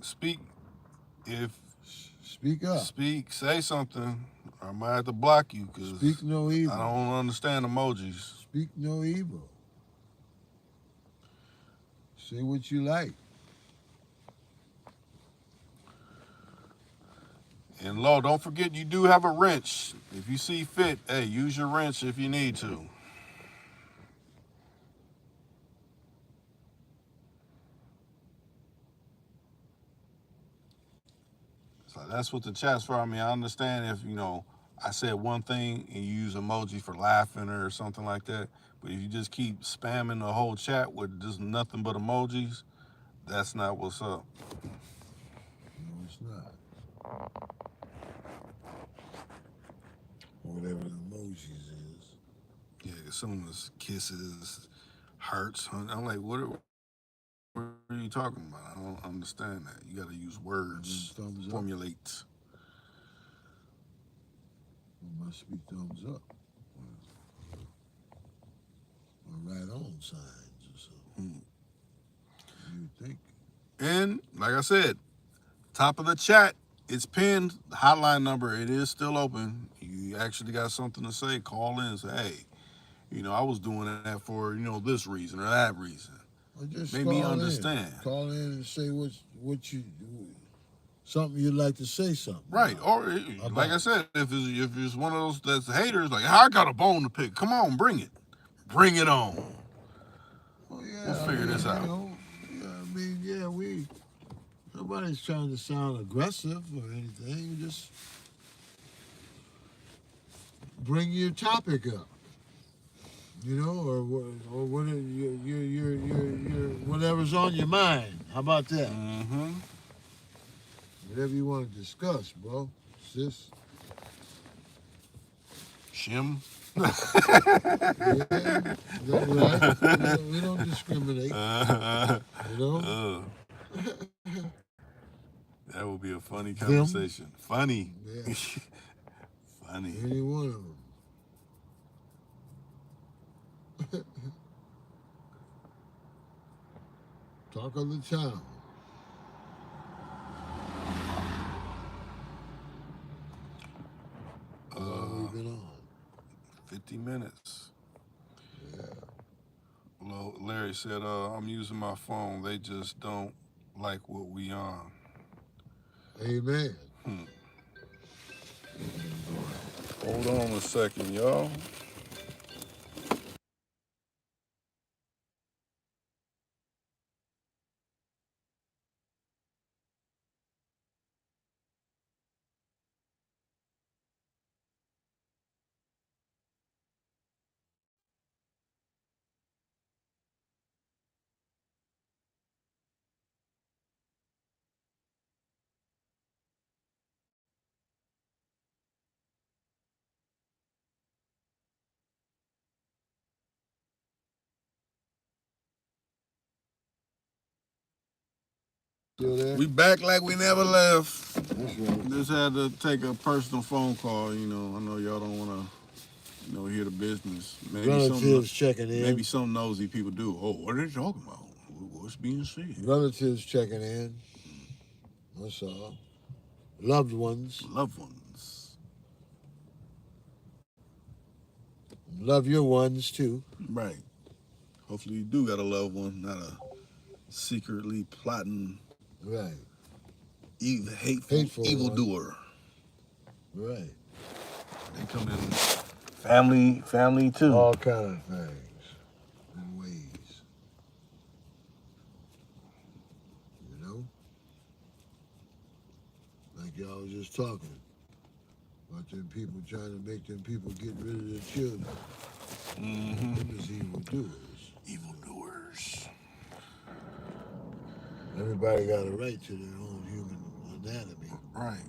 Speak. If Speak up. Speak, say something. I might have to block you because Speak no evil. I don't understand emojis. Speak no evil. Say what you like. And Lo, don't forget you do have a wrench. If you see fit, hey, use your wrench if you need to. So that's what the chat's for. I mean, I understand if, I said one thing and you use emoji for laughing or something like that. But if you just keep spamming the whole chat with just nothing but emojis, that's not what's up. No, it's not. Whatever the emojis is. Yeah, some of us kisses, hearts. I'm like, what are you talking about? I don't understand that. You got to use words, Thumbs up. formulate. It must be thumbs up. Or right on signs or something. You think. And like I said, top of the chat, it's pinned. The hotline number, it is still open. You actually got something to say, call in and say, hey, I was doing that for, this reason or that reason. Or just Make call me understand. Call in and say what you something you'd like to say something. Right. Or like I said, if it's one of those that's haters, like I got a bone to pick. Come on, bring it. Bring it on. Well, yeah, We'll figure this out. Nobody's trying to sound aggressive or anything. Just bring your topic up. Or what your whatever's on your mind. How about that? Mm-hmm. Whatever you want to discuss, bro, sis. Shim. Yeah, that's right. We don't discriminate. You know, uh, that would be a funny them. conversation. Funny. Yeah, Funny. any one of them. Talk of the town. How long we Uh, been on? 50 minutes. Yeah. Larry said, I'm using my phone. They just don't like what we on. Amen. Hmm. Hold on a second, y'all. Still there? We back like we never left. That's right. Just had to take a personal phone call. I know y'all don't want to, hear the business. Relatives checking Maybe in. some nosy people do. Oh, what are they talking about? What's being said? Relatives checking in. That's all. Loved ones. Loved ones. Love your ones too. Right. Hopefully you do got a loved one, not a secretly plotting, Right. hateful Hateful one. evildoer. Right. They come in family too. All kind of things and ways. You know? Like y'all was just talking about them people trying to make them people get rid of their children. Mm-hmm. Them is evildoers. Evildoers. Everybody got a right to their own human anatomy. Right.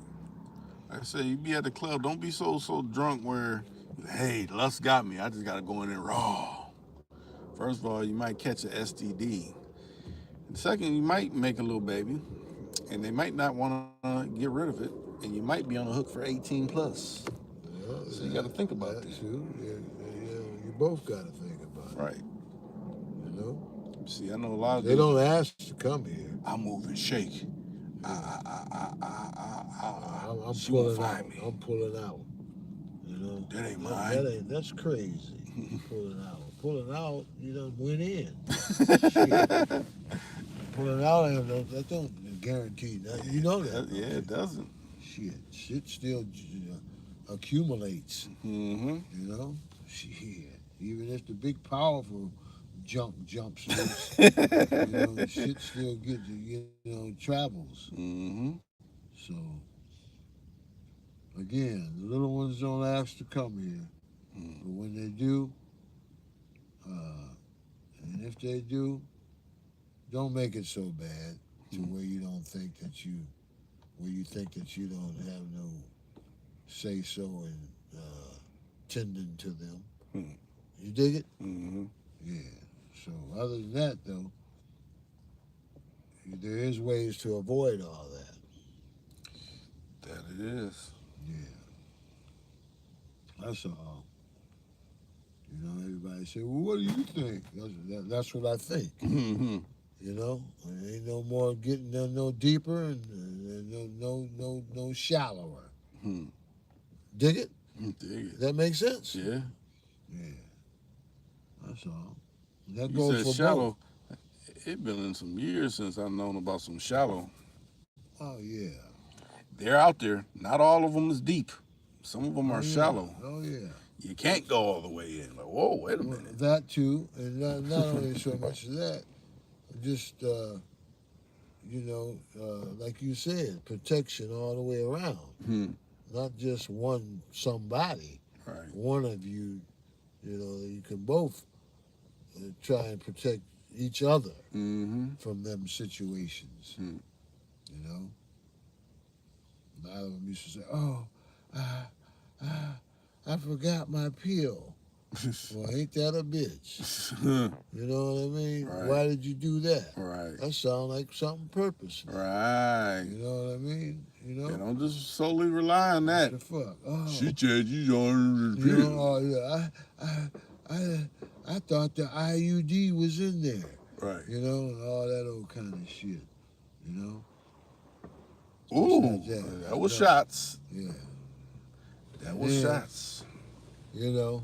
Like I say, you be at the club. Don't be so drunk where, hey, lust got me. I just gotta go in there raw. First of all, you might catch an STD. And second, you might make a little baby, and they might not want to get rid of it, and you might be on the hook for 18 plus. Well, So you got to think about that that. too. You both got to think about it. Right. You know? See, I know a lot of They dudes. don't ask to come here. I move and shake. Yeah. I'm She won't pulling find out. me. I'm pulling out. You know? That ain't mine. That's crazy. Pulling out. Pulling out, you done went in. Shit. Pulling out, that don't guarantee that. You know that, Yeah, don't it you? doesn't. Shit still accumulates. Mm-hmm. You know? Shit. Even if the big powerful jumps loose, shit still gets, travels. Mm-hmm. So again, the little ones don't ask to come here, but when they do, uh, and if they do, don't make it so bad to where you don't think that where you think that you don't have no say so in tending to them. Mm-hmm. You dig it? Mm-hmm. Yeah. So other than that, though, there is ways to avoid all that. That it is. Yeah. That's all. Everybody say, "Well, what do you think?" That's what I think. Mm-hmm. There ain't no more getting no deeper and no shallower. Hmm. Dig it? Dig it. That makes sense. Yeah. Yeah, that's all. That You goes said for both. shallow. It been in some years since I've known about some shallow. Oh yeah. They're out there. Not all of them is deep. Some of them Oh are yeah. shallow. Oh yeah. You can't go all the way in. Like, whoa, wait a Well, minute. that too, and not only so much of that, just like you said, protection all the way around. Hmm. Not just one somebody. Right. One of you, you can both try and protect each other Mm-hmm. from them situations. Hmm. You know, a lot of them used to say, "Oh, uh, I forgot my pill." Well, ain't that a bitch? You know what I mean? Right. Why did you do that? Right. That sounds like something purposeful. Right. You know what I mean? You know? They don't just solely rely on that. What the fuck? Oh. She said you on the You know, oh yeah. I thought the IUD was in there. Right. You know, and all that old kind of shit. You know? Ooh, Like that was shots. Yeah. That was shots. You know,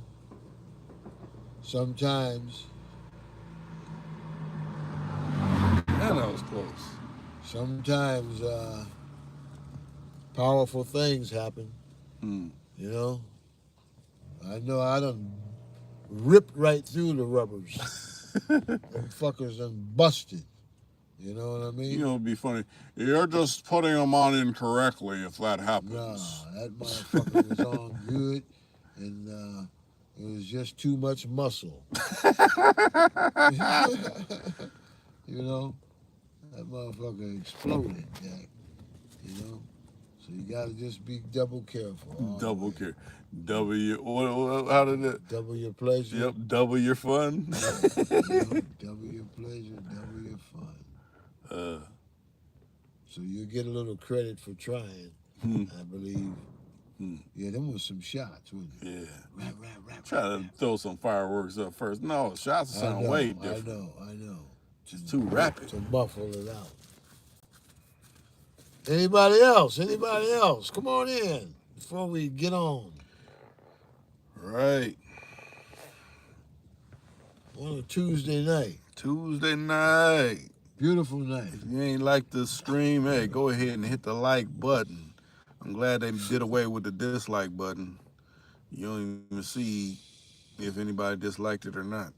sometimes Man, that was close. sometimes powerful things happen. Hmm. You know, I know I done ripped right through the rubbers. Them fuckers done busted. You know what I mean? You know, it'd be funny. You're just putting them on incorrectly if that happens. Nah, that motherfucker was on good, and it was just too much muscle. You know, that motherfucker exploded, Jack. You know, so you gotta just be double careful. Double care. How did it? Double your pleasure. Yep, double your fun. Yeah, you know, double your pleasure, double your fun. So you get a little credit for trying, I believe. Yeah, them was some shots, wasn't it? Yeah. Rap. Try to throw some fireworks up first. No, shots sound way different. I know. Just too rapid. To muffle it out. Anybody else? Come on in before we get on. Right. On a Tuesday night. Tuesday night. Beautiful night. If you ain't like the stream, hey, go ahead and hit the like button. I'm glad they did away with the dislike button. You don't even see if anybody disliked it or not.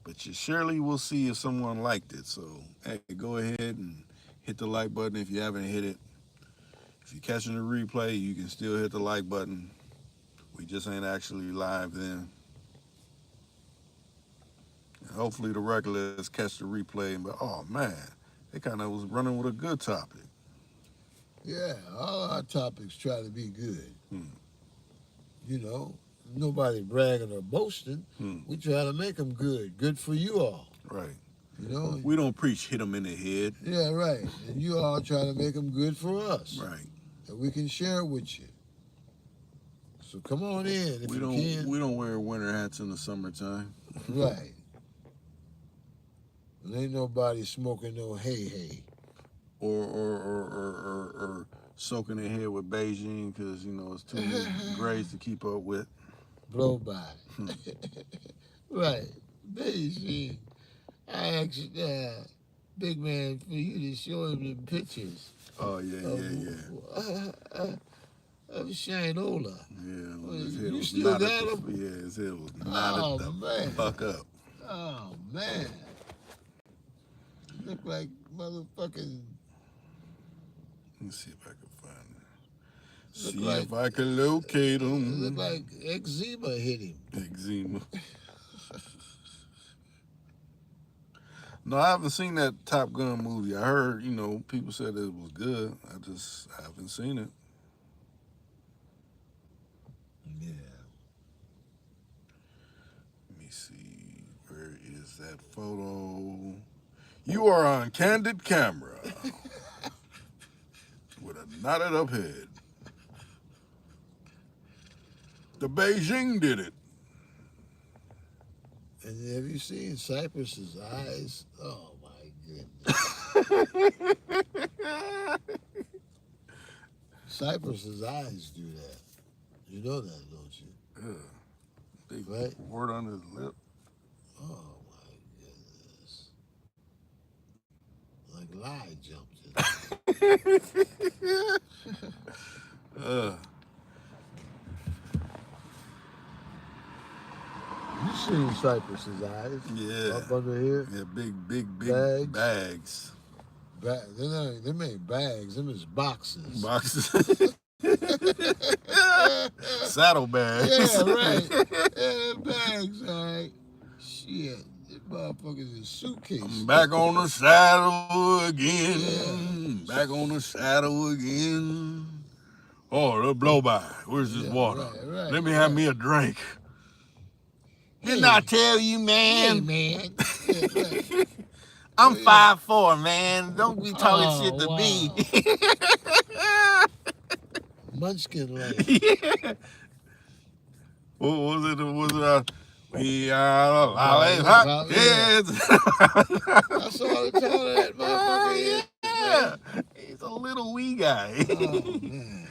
But you surely will see if someone liked it. So, hey, go ahead and hit the like button if you haven't hit it. If you're catching the replay, you can still hit the like button. We just ain't actually live then. And hopefully the regulars catch the replay. But, oh, man, they kind of was running with a good topic. Yeah, all our topics try to be good. You know, nobody bragging or boasting. We try to make them good. Good for you all. Right. You know? We don't preach hit them in the head. Yeah, right. And you all try to make them good for us. Right. That we can share with you. So come on in if you can. We don't wear winter hats in the summertime. Right. There ain't nobody smoking no hay. Or soaking their head with Beijing because, you know, it's too many grades to keep up with. Blow by. Right. Beijing. I asked big man for you to show him the pictures. Oh, yeah. Of Shinola. Yeah, his head you was still not got at him? Yeah, his head was not at the fuck up. Oh, man. Look like motherfucking... Let me see if I can find it. If I can locate him. Look like eczema hit him. Eczema. No, I haven't seen that Top Gun movie. I heard, you know, people said it was good. I haven't seen it. Yeah. Let me see. Where is that photo? You are on candid camera. With a knotted up head. The Beijing did it. And have you seen Cypress's eyes? Oh my goodness. Cypress's eyes do that. You know that, don't you? Yeah. Big right? word on his lip. Oh my goodness. Like lie jumped in. You seen Cypress's eyes? Yeah. Up under here? Yeah, big bags. Them ain't bags, them is boxes. Boxes. Saddle bags. Yeah, right. Yeah, bags, all right. Shit, this motherfucker's a suitcase. I'm back on the saddle again. Yeah. Back on the saddle again. Oh, the blow by. Where's this water? Right, Let me have me a drink. Didn't I tell you, man? Hey, man. Yeah, right. I'm Oh, yeah. 5'4", man. Don't be talking shit to me. Munchkin land. Yeah. What was it? We are lollipop Yeah. kids. That's all the time that motherfucker is, Yeah. man. He's a little wee guy. Oh, man.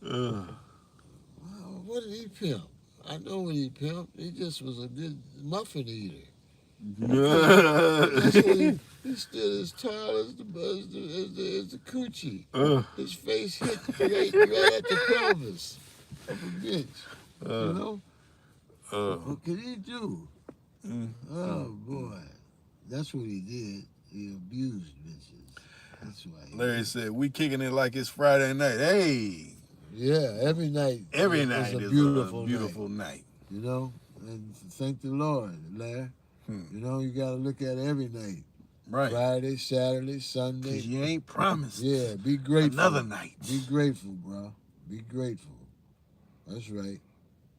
Uh, What did he pimp? I know what he pimped. He just was a good muffin eater. That's what he stood as tall as the coochie. His face hit right at the pelvis of a bitch. You know? What could he do? Oh boy. That's what he did. He abused bitches. That's why. Larry said, "We kicking it like it's Friday night." Hey. Yeah, every night. Every night is a beautiful night. You know? And thank the Lord, Larry. You know, you got to look at every night. Right. Friday, Saturday, Sunday. Because you ain't promised. Yeah, be grateful. Another night. Be grateful, bro. Be grateful. That's right.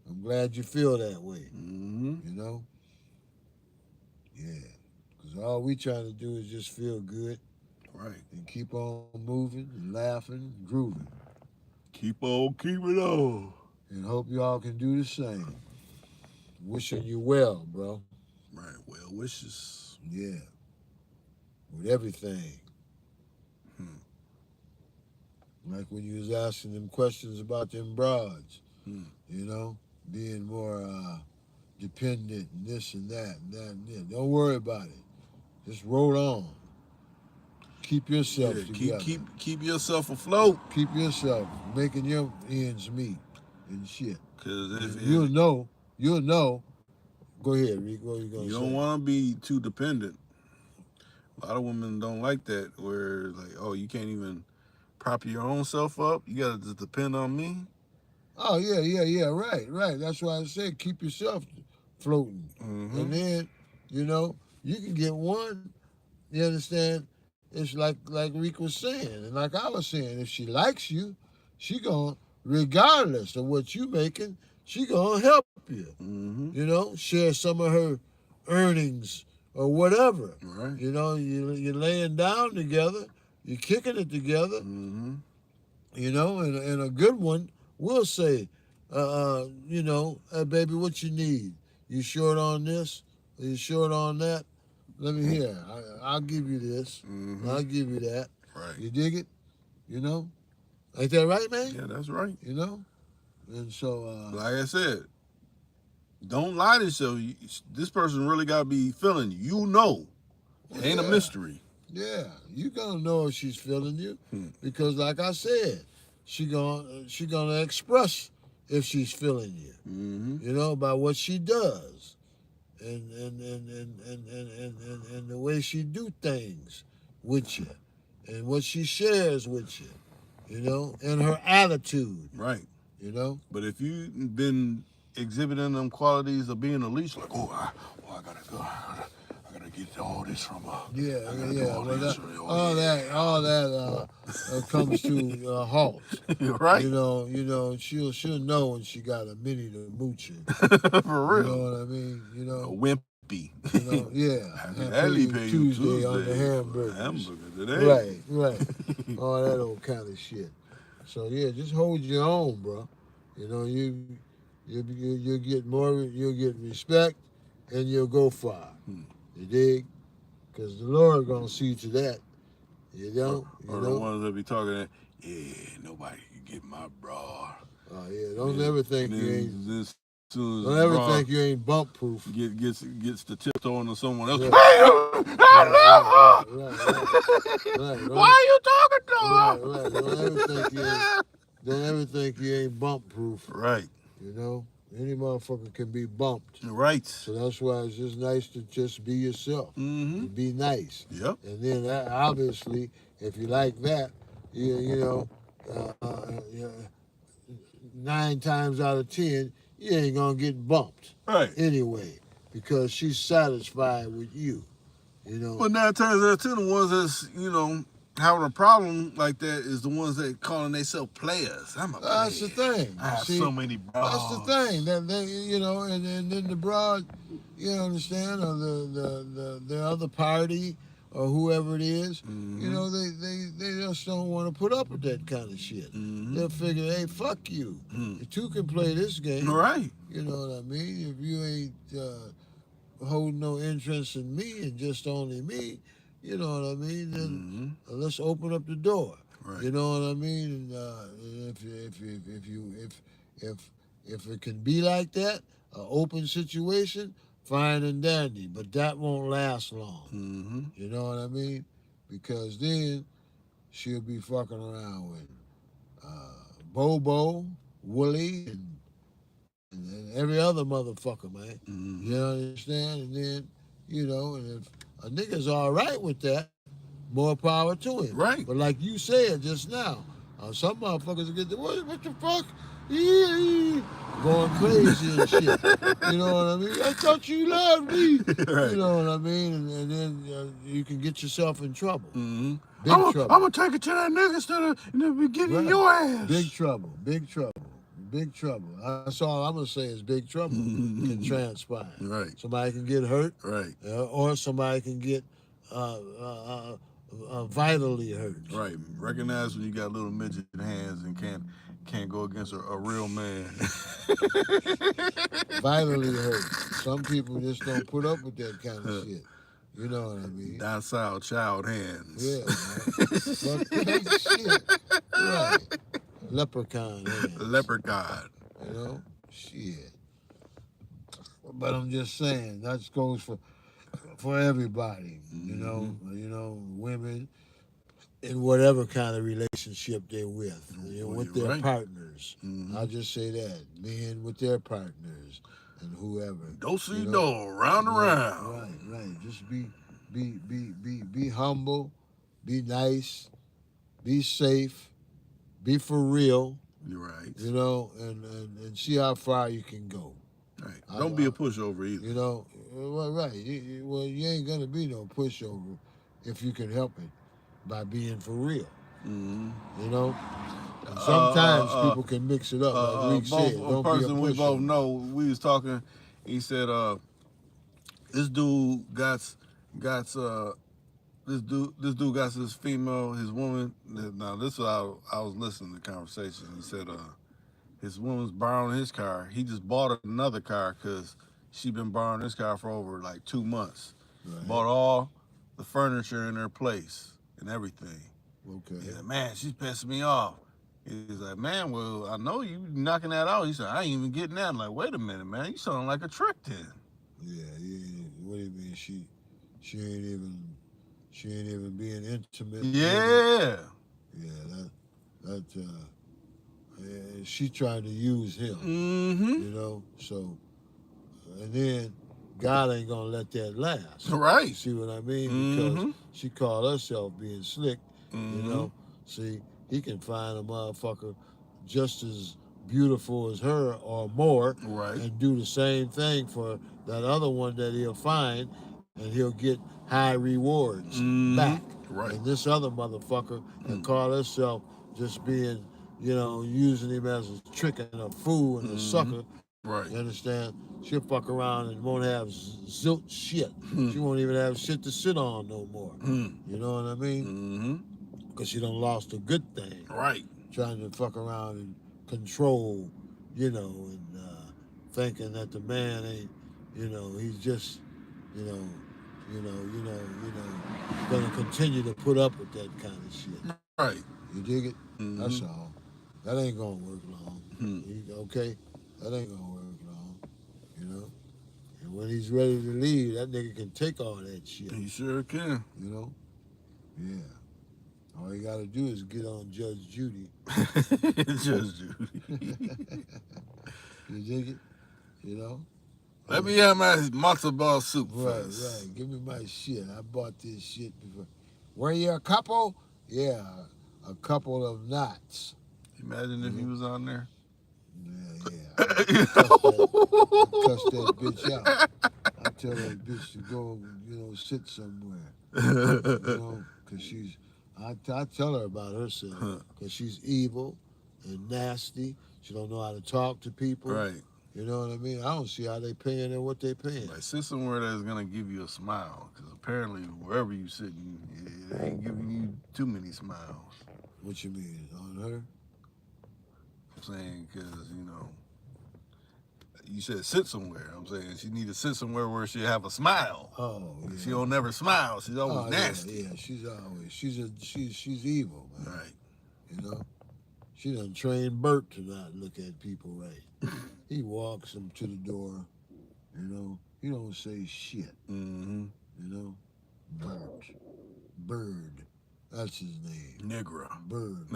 I'm glad you feel that way. Mm-hmm. You know? Yeah. Because all we trying to do is just feel good. Right. And keep on moving and laughing and grooving. Keep it on. And hope y'all can do the same. Wishing you well, bro. Right. Well wishes. Yeah. With everything. Like when you was asking them questions about them broads. You know? Being more dependent and this and that and that and that. Don't worry about it. Just roll on. Keep yourself together. Keep yourself afloat. Keep yourself making your ends meet and shit. Because you'll know. Go ahead, Rick. What are you gonna say? You don't want to be too dependent. A lot of women don't like that. Where like, oh, you can't even prop your own self up. You gotta just depend on me. Oh yeah. Right. That's why I said keep yourself floating, and then you know you can get one. You understand? It's like Rick was saying, and like I was saying, if she likes you, she gonna, regardless of what you making, she gonna help you. You know, share some of her earnings or whatever. Right. You know, you're laying down together, you're kicking it together. You know, and a good one will say, you know, hey baby, what you need? You short on this? Are you short on that? Let me hear. I'll give you this. I'll give you that. Right. You dig it? You know? Ain't that right, man? Yeah, that's right. You know? And so... like I said, don't lie to yourself. This person really got to be feeling you. You know. It ain't a mystery. Yeah. You going to know if she's feeling you. Because like I said, she gonna express if she's feeling you. You know, by what she does. And the way she do things with you, and what she shares with you, you know, and her attitude. Right. You know. But if you've been exhibiting them qualities of being a leash, like, I gotta go. I gotta get all this from her. Yeah. All that comes to a halt. Right. You know, she'll know when she got a minute to mooch it. For real. You know what I mean? You know. A wimpy. You know, yeah. Happy Tuesday on the hamburger today. Right. All that old kind of shit. So yeah, just hold your own, bro. You know, you'll get more, you'll get respect, and you'll go far. You dig? Because the Lord gonna see to that. You know? Or the ones that be talking that, nobody can get my bra. Oh yeah, don't ever think you ain't. Don't ever think you ain't bump proof. Gets the tiptoeing to someone else. Yeah. I love her. Right. Why are you talking to her? Right. Don't ever think you ain't bump proof. Right. You know, any motherfucker can be bumped. Right. So that's why it's just nice to just be yourself. And be nice. Yep. And then obviously, if you like that, you know, 9 times out of 10, you ain't gonna get bumped. Right. Anyway, because she's satisfied with you. You know. But 9 times out of 10, the ones that's, you know, having a problem like that is the ones that calling themselves players. I'm a player. That's the thing. I have See, so many bras. that's the thing. That they, you know, and then the broad, you understand, or the other party or whoever it is, you know, they just don't want to put up with that kind of shit. They'll figure, hey, fuck you. You two can play this game. Right. You know what I mean? If you ain't holding no interest in me and just only me, you know what I mean? Then let's open up the door. Right. You know what I mean? And if it can be like that, an open situation, fine and dandy. But that won't last long. You know what I mean? Because then she'll be fucking around with Bobo, Wooly, and every other motherfucker, man. You understand? And then, you know, and if a nigga's all right with that, more power to him. Right. But like you said just now, some motherfuckers get the what the fuck? Going crazy and shit. You know what I mean? I thought you loved me. Right. You know what I mean? And then you can get yourself in trouble. Big trouble. I'm gonna take it to that nigga instead of getting your ass. Big trouble. Big trouble. Big trouble. That's all I'm gonna say is big trouble can transpire. Right. Somebody can get hurt. Right. Or somebody can get vitally hurt. Right. Recognize when you got little midget hands and can't go against a real man. Vitally hurt. Some people just don't put up with that kind of shit. You know what I mean? Docile child hands. Yeah, man. But that shit. Right. Leprechaun hands. Leprechaun. You know? Shit. But I'm just saying, that goes for everybody. You know, women in whatever kind of relationship they're with, with their partners. I'll just say that. Men with their partners and whoever. Don't see no round around. Right. Just be humble, be nice, be safe, be for real. You're right. You know, and see how far you can go. Right. Don't be a pushover either. You know, right. You ain't gonna be no pushover if you can help it by being for real. You know, and sometimes people can mix it up. Like Rick said, don't be a pushover. We both know. We was talking. He said, "This dude got this dude got his female, his woman." Now this is how I was listening to the conversation. He said, his woman's borrowing his car. He just bought another car because she been borrowing his car for over like 2 months. Right. Bought all the furniture in her place and everything. Okay. He said, man, she's pissing me off. He's like, man, well, I know you knocking that out. He said, I ain't even getting that. I'm like, wait a minute, man, you sound like a trick then. Yeah. What do you mean? She ain't even being intimate. Yeah. Yeah, she trying to use him. You know, so, and then God ain't gonna let that last. Right. You see what I mean? Because she called herself being slick. You know, see, he can find a motherfucker just as beautiful as her or more, right, and do the same thing for that other one that he'll find, and he'll get high rewards back. Right. And this other motherfucker can call herself just being, you know, using him as a trick and a fool and a sucker. Right. You understand? She'll fuck around and won't have zilch shit. She won't even have shit to sit on no more. You know what I mean? Because she done lost a good thing. Right. Trying to fuck around and control, you know, and thinking that the man ain't, you know, he's just, you know, gonna continue to put up with that kind of shit. Right. You dig it? That's all. That ain't gonna work long. Okay? That ain't gonna work long. You know? And when he's ready to leave, that nigga can take all that shit. He sure can. You know? Yeah. All you gotta do is get on Judge Judy. Judge Judy. You dig it? You know? Let me have my matzo ball soup first. Right. Give me my shit. I bought this shit before. Were you a couple? Yeah, a couple of knots. Imagine if he was on there. Yeah. Cuss that bitch out. I tell that bitch to go, you know, sit somewhere. You know, because she's I tell her about herself Huh. because she's evil and nasty. She don't know how to talk to people. Right. You know what I mean? I don't see how they paying her what they paying. Like sit somewhere that's gonna give you a smile, because apparently wherever you sitting, it ain't giving you too many smiles. What you mean on her? I'm saying because you said sit somewhere. I'm saying she need to sit somewhere where she have a smile. Oh yeah. She don't never smile. She's always nasty. Yeah. She's evil, man. Right. You know. She done trained Bert to not look at people right. He walks him to the door. You know. He don't say shit. Mm-hmm. You know. Bert. Bird. That's his name. Negro. Bird.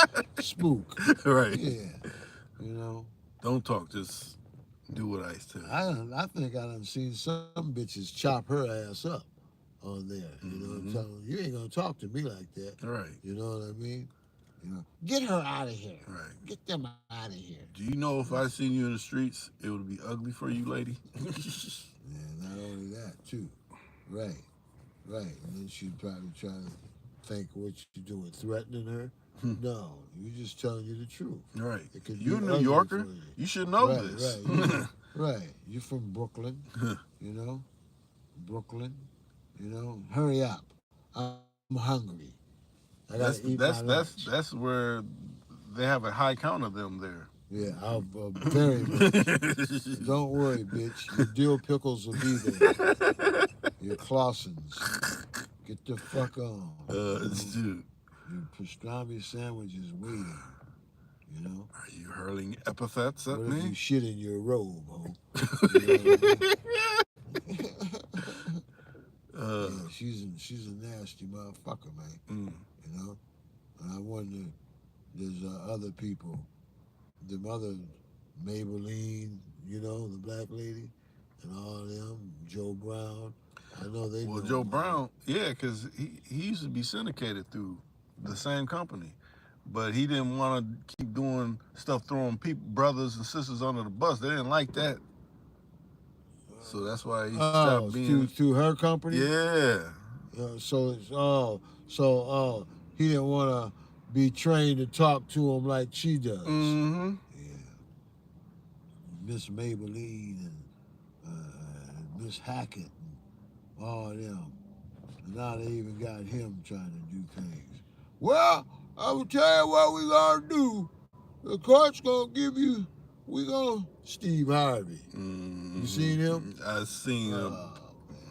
Right. Spook. Right. Yeah. You know. Don't talk. Just do what I tell you. I think I done seen some bitches chop her ass up on there. You know, tell them, you ain't gonna talk to me like that. Right. You know what I mean? You know, get her out of here. Right. Get them out of here. Do you know if I seen you in the streets, it would be ugly for you, lady? Yeah, not only that too. Right. Right. And then she'd probably try to think what you're doing, threatening her. No, you're just telling you the truth. Right. It could You're a be New ugly Yorker. for you. You should know Right, this. right. Right. You're from Brooklyn. You know, Brooklyn. You know, hurry up. I'm hungry. I gotta eat my lunch. That's where they have a high count of them there. Yeah, I'll very much. Don't worry, bitch. Your dill pickles will be there. Your Clausens. Get the fuck on. Dude. Your pastrami sandwich is waiting. You know? Are you hurling epithets at What if you me? shit in your robe, ho? You know what I mean? Yeah, she's a nasty motherfucker, man. You know? And I wonder, there's other people, them other Maybelline, you know, the black lady, and all of them, Joe Brown. I know they. Well, know Joe about Brown, yeah, because he used to be syndicated through the same company, but he didn't want to keep doing stuff throwing people, brothers and sisters under the bus. They didn't like that, so that's why he stopped being. Through her company. Yeah. So he didn't want to be trained to talk to him like she does. Mm-hmm. Yeah. Miss Maybelline and Miss Hackett and all them. And now they even got him trying to do things. Well, I will tell you what we gonna do. The court's gonna give you. We gonna Steve Harvey. Mm-hmm. You seen him? I seen a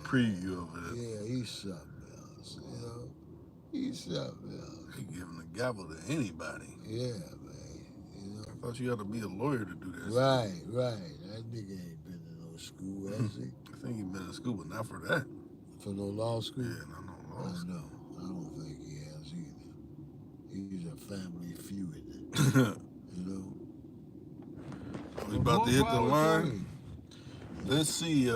preview of it. Yeah, he's something else. You know, he's something else. He giving the gavel to anybody. Yeah, man. You know. I thought you had to be a lawyer to do that. Right. That nigga ain't been to no school, has he? I think he been in school, but not for that. For no law school? Yeah, not no law school. No, I don't think he has either. He's a family feud. You know. We about to hit the line. Let's see.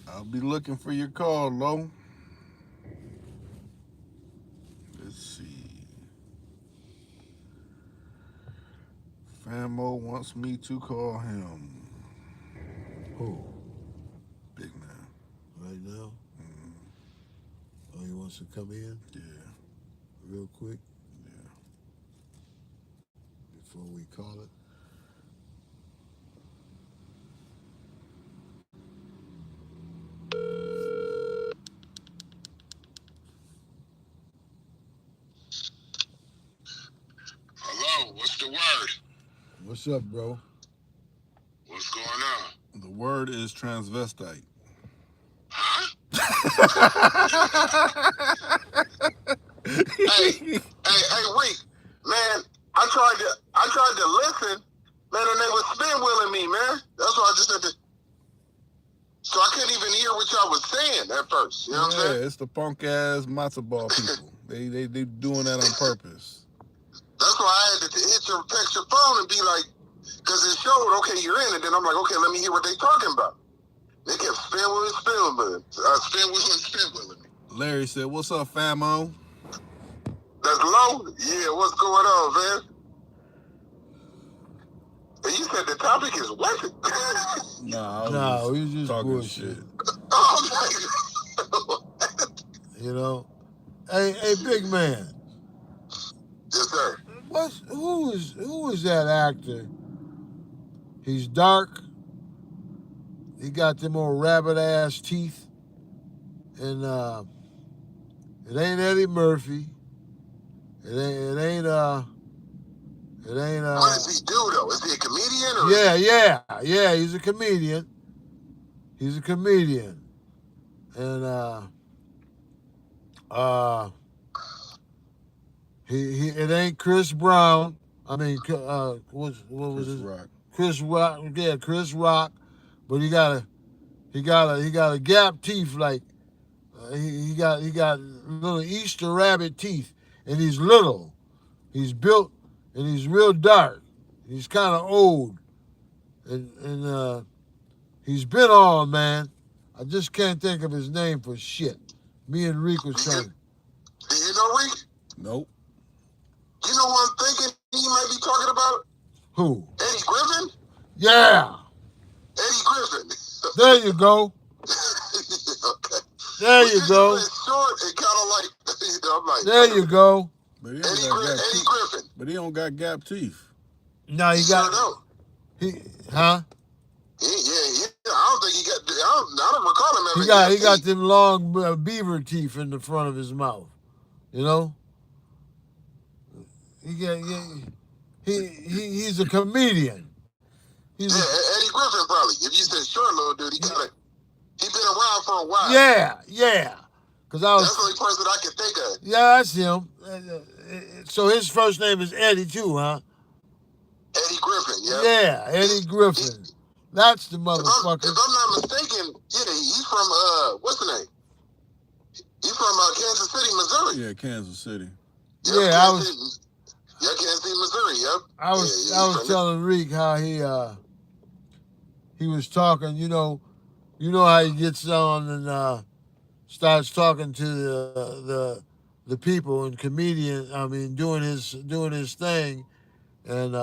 I'll be looking for your call, Lo. Let's see. Famo wants me to call him. Who? Big man. Right now? Mm-hmm. Oh, he wants to come in? Yeah. Real quick? Yeah. Before we call it? Hello, what's the word? What's up, bro? What's going on? The word is transvestite. Huh? hey, Rick, man, I tried to listen, man, and they was spin-wheeling me, man. That's why I just had to. So I couldn't even hear what y'all was saying at first. You know what I'm saying? Yeah, it's the punk ass matzo ball people. they doing that on purpose. That's why I had to text your phone and be like, because it showed, okay, you're in, and then I'm like, okay, let me hear what they talking about. They kept spin-wheeling me. Larry said, "What's up, famo?" That's Low? Yeah, what's going on, man? And you said the topic is what? Nah, I was No, he's just talking bullshit. shit. Oh, my God. You know. Hey, big man. Yes, sir. Who is that actor? He's dark. He got them old rabbit ass teeth, and it ain't Eddie Murphy. It ain't. What does he do though? Is he a comedian or? Yeah. He's a comedian. And he it ain't Chris Brown. I mean, what was Chris his? Rock. Chris Rock. Yeah, Chris Rock. But he got a gap teeth like he got little Easter rabbit teeth, and he's little. He's built, and he's real dark. He's kind of old, and he's been on, man. I just can't think of his name for shit. Me and Reek was trying. Do you know Reek? Nope. You know what I'm thinking he might be talking about? Who? Eddie Griffin? Yeah. Eddie Griffin. There you go. Okay. There you go. Short and kind of like, I'm like, there you go. But he Eddie, don't got gap Eddie teeth. Griffin. But he don't got gap teeth. No, he got. Sure He, huh? Yeah. I don't think he got. I don't recall him ever. He got them long beaver teeth in the front of his mouth. You know. He's a comedian. Eddie Griffin probably. If you said short little dude, he been around for a while. Yeah. Cause I was. That's the only person I can think of. Yeah, that's him. So his first name is Eddie too, huh? Eddie Griffin. Yeah. Yeah, Eddie Griffin. That's the motherfucker. If I'm not mistaken, he's from what's the name? He's from Kansas City, Missouri. Yeah, Kansas City. Yep, Yeah, Kansas City, Missouri. Yep. I was telling Reek how he was talking. You know how he gets on and starts talking to the people and comedian. I mean, doing his thing, and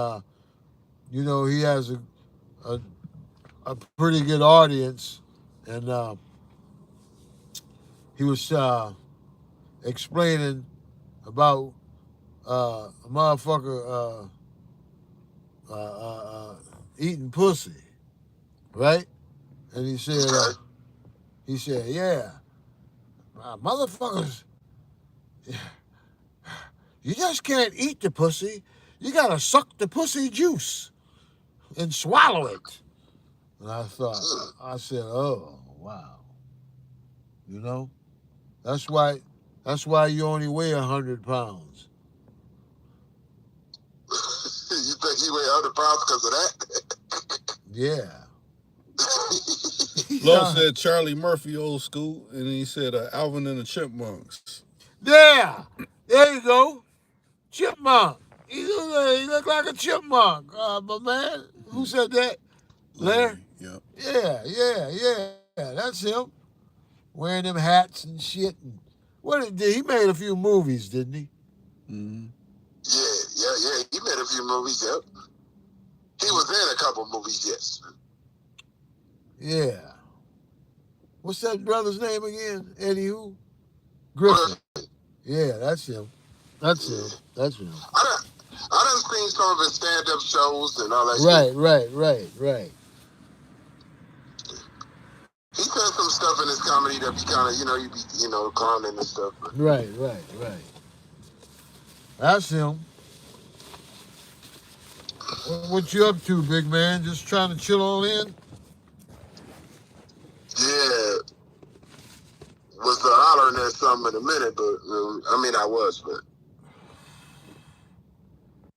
he has a pretty good audience, and he was explaining about a motherfucker eating pussy, right? And he said, yeah, motherfuckers, you just can't eat the pussy. You gotta suck the pussy juice and swallow it. And I said, oh, wow. You know? That's why you only weigh 100 pounds. You think he weighed 100 pounds because of that? Yeah. Lo said Charlie Murphy, old school, and he said Alvin and the Chipmunks. Yeah. There you go. Chipmunk. He look like a chipmunk. But man, who said that? Larry? Yep. Yeah. That's him. Wearing them hats and shit. And he made a few movies, didn't he? Mm-hmm. Yeah. He made a few movies, yep. He was in a couple movies, yes. Yeah. What's that brother's name again? Eddie who? Griffin. Yeah, that's him. That's him. I done seen some of his stand-up shows and all that shit. Right. He said some stuff in his comedy that be kind of, you be, clowning and stuff. Right. That's him. What you up to, big man? Just trying to chill on in? Yeah. Was hollering at something in a minute, but, I was, but.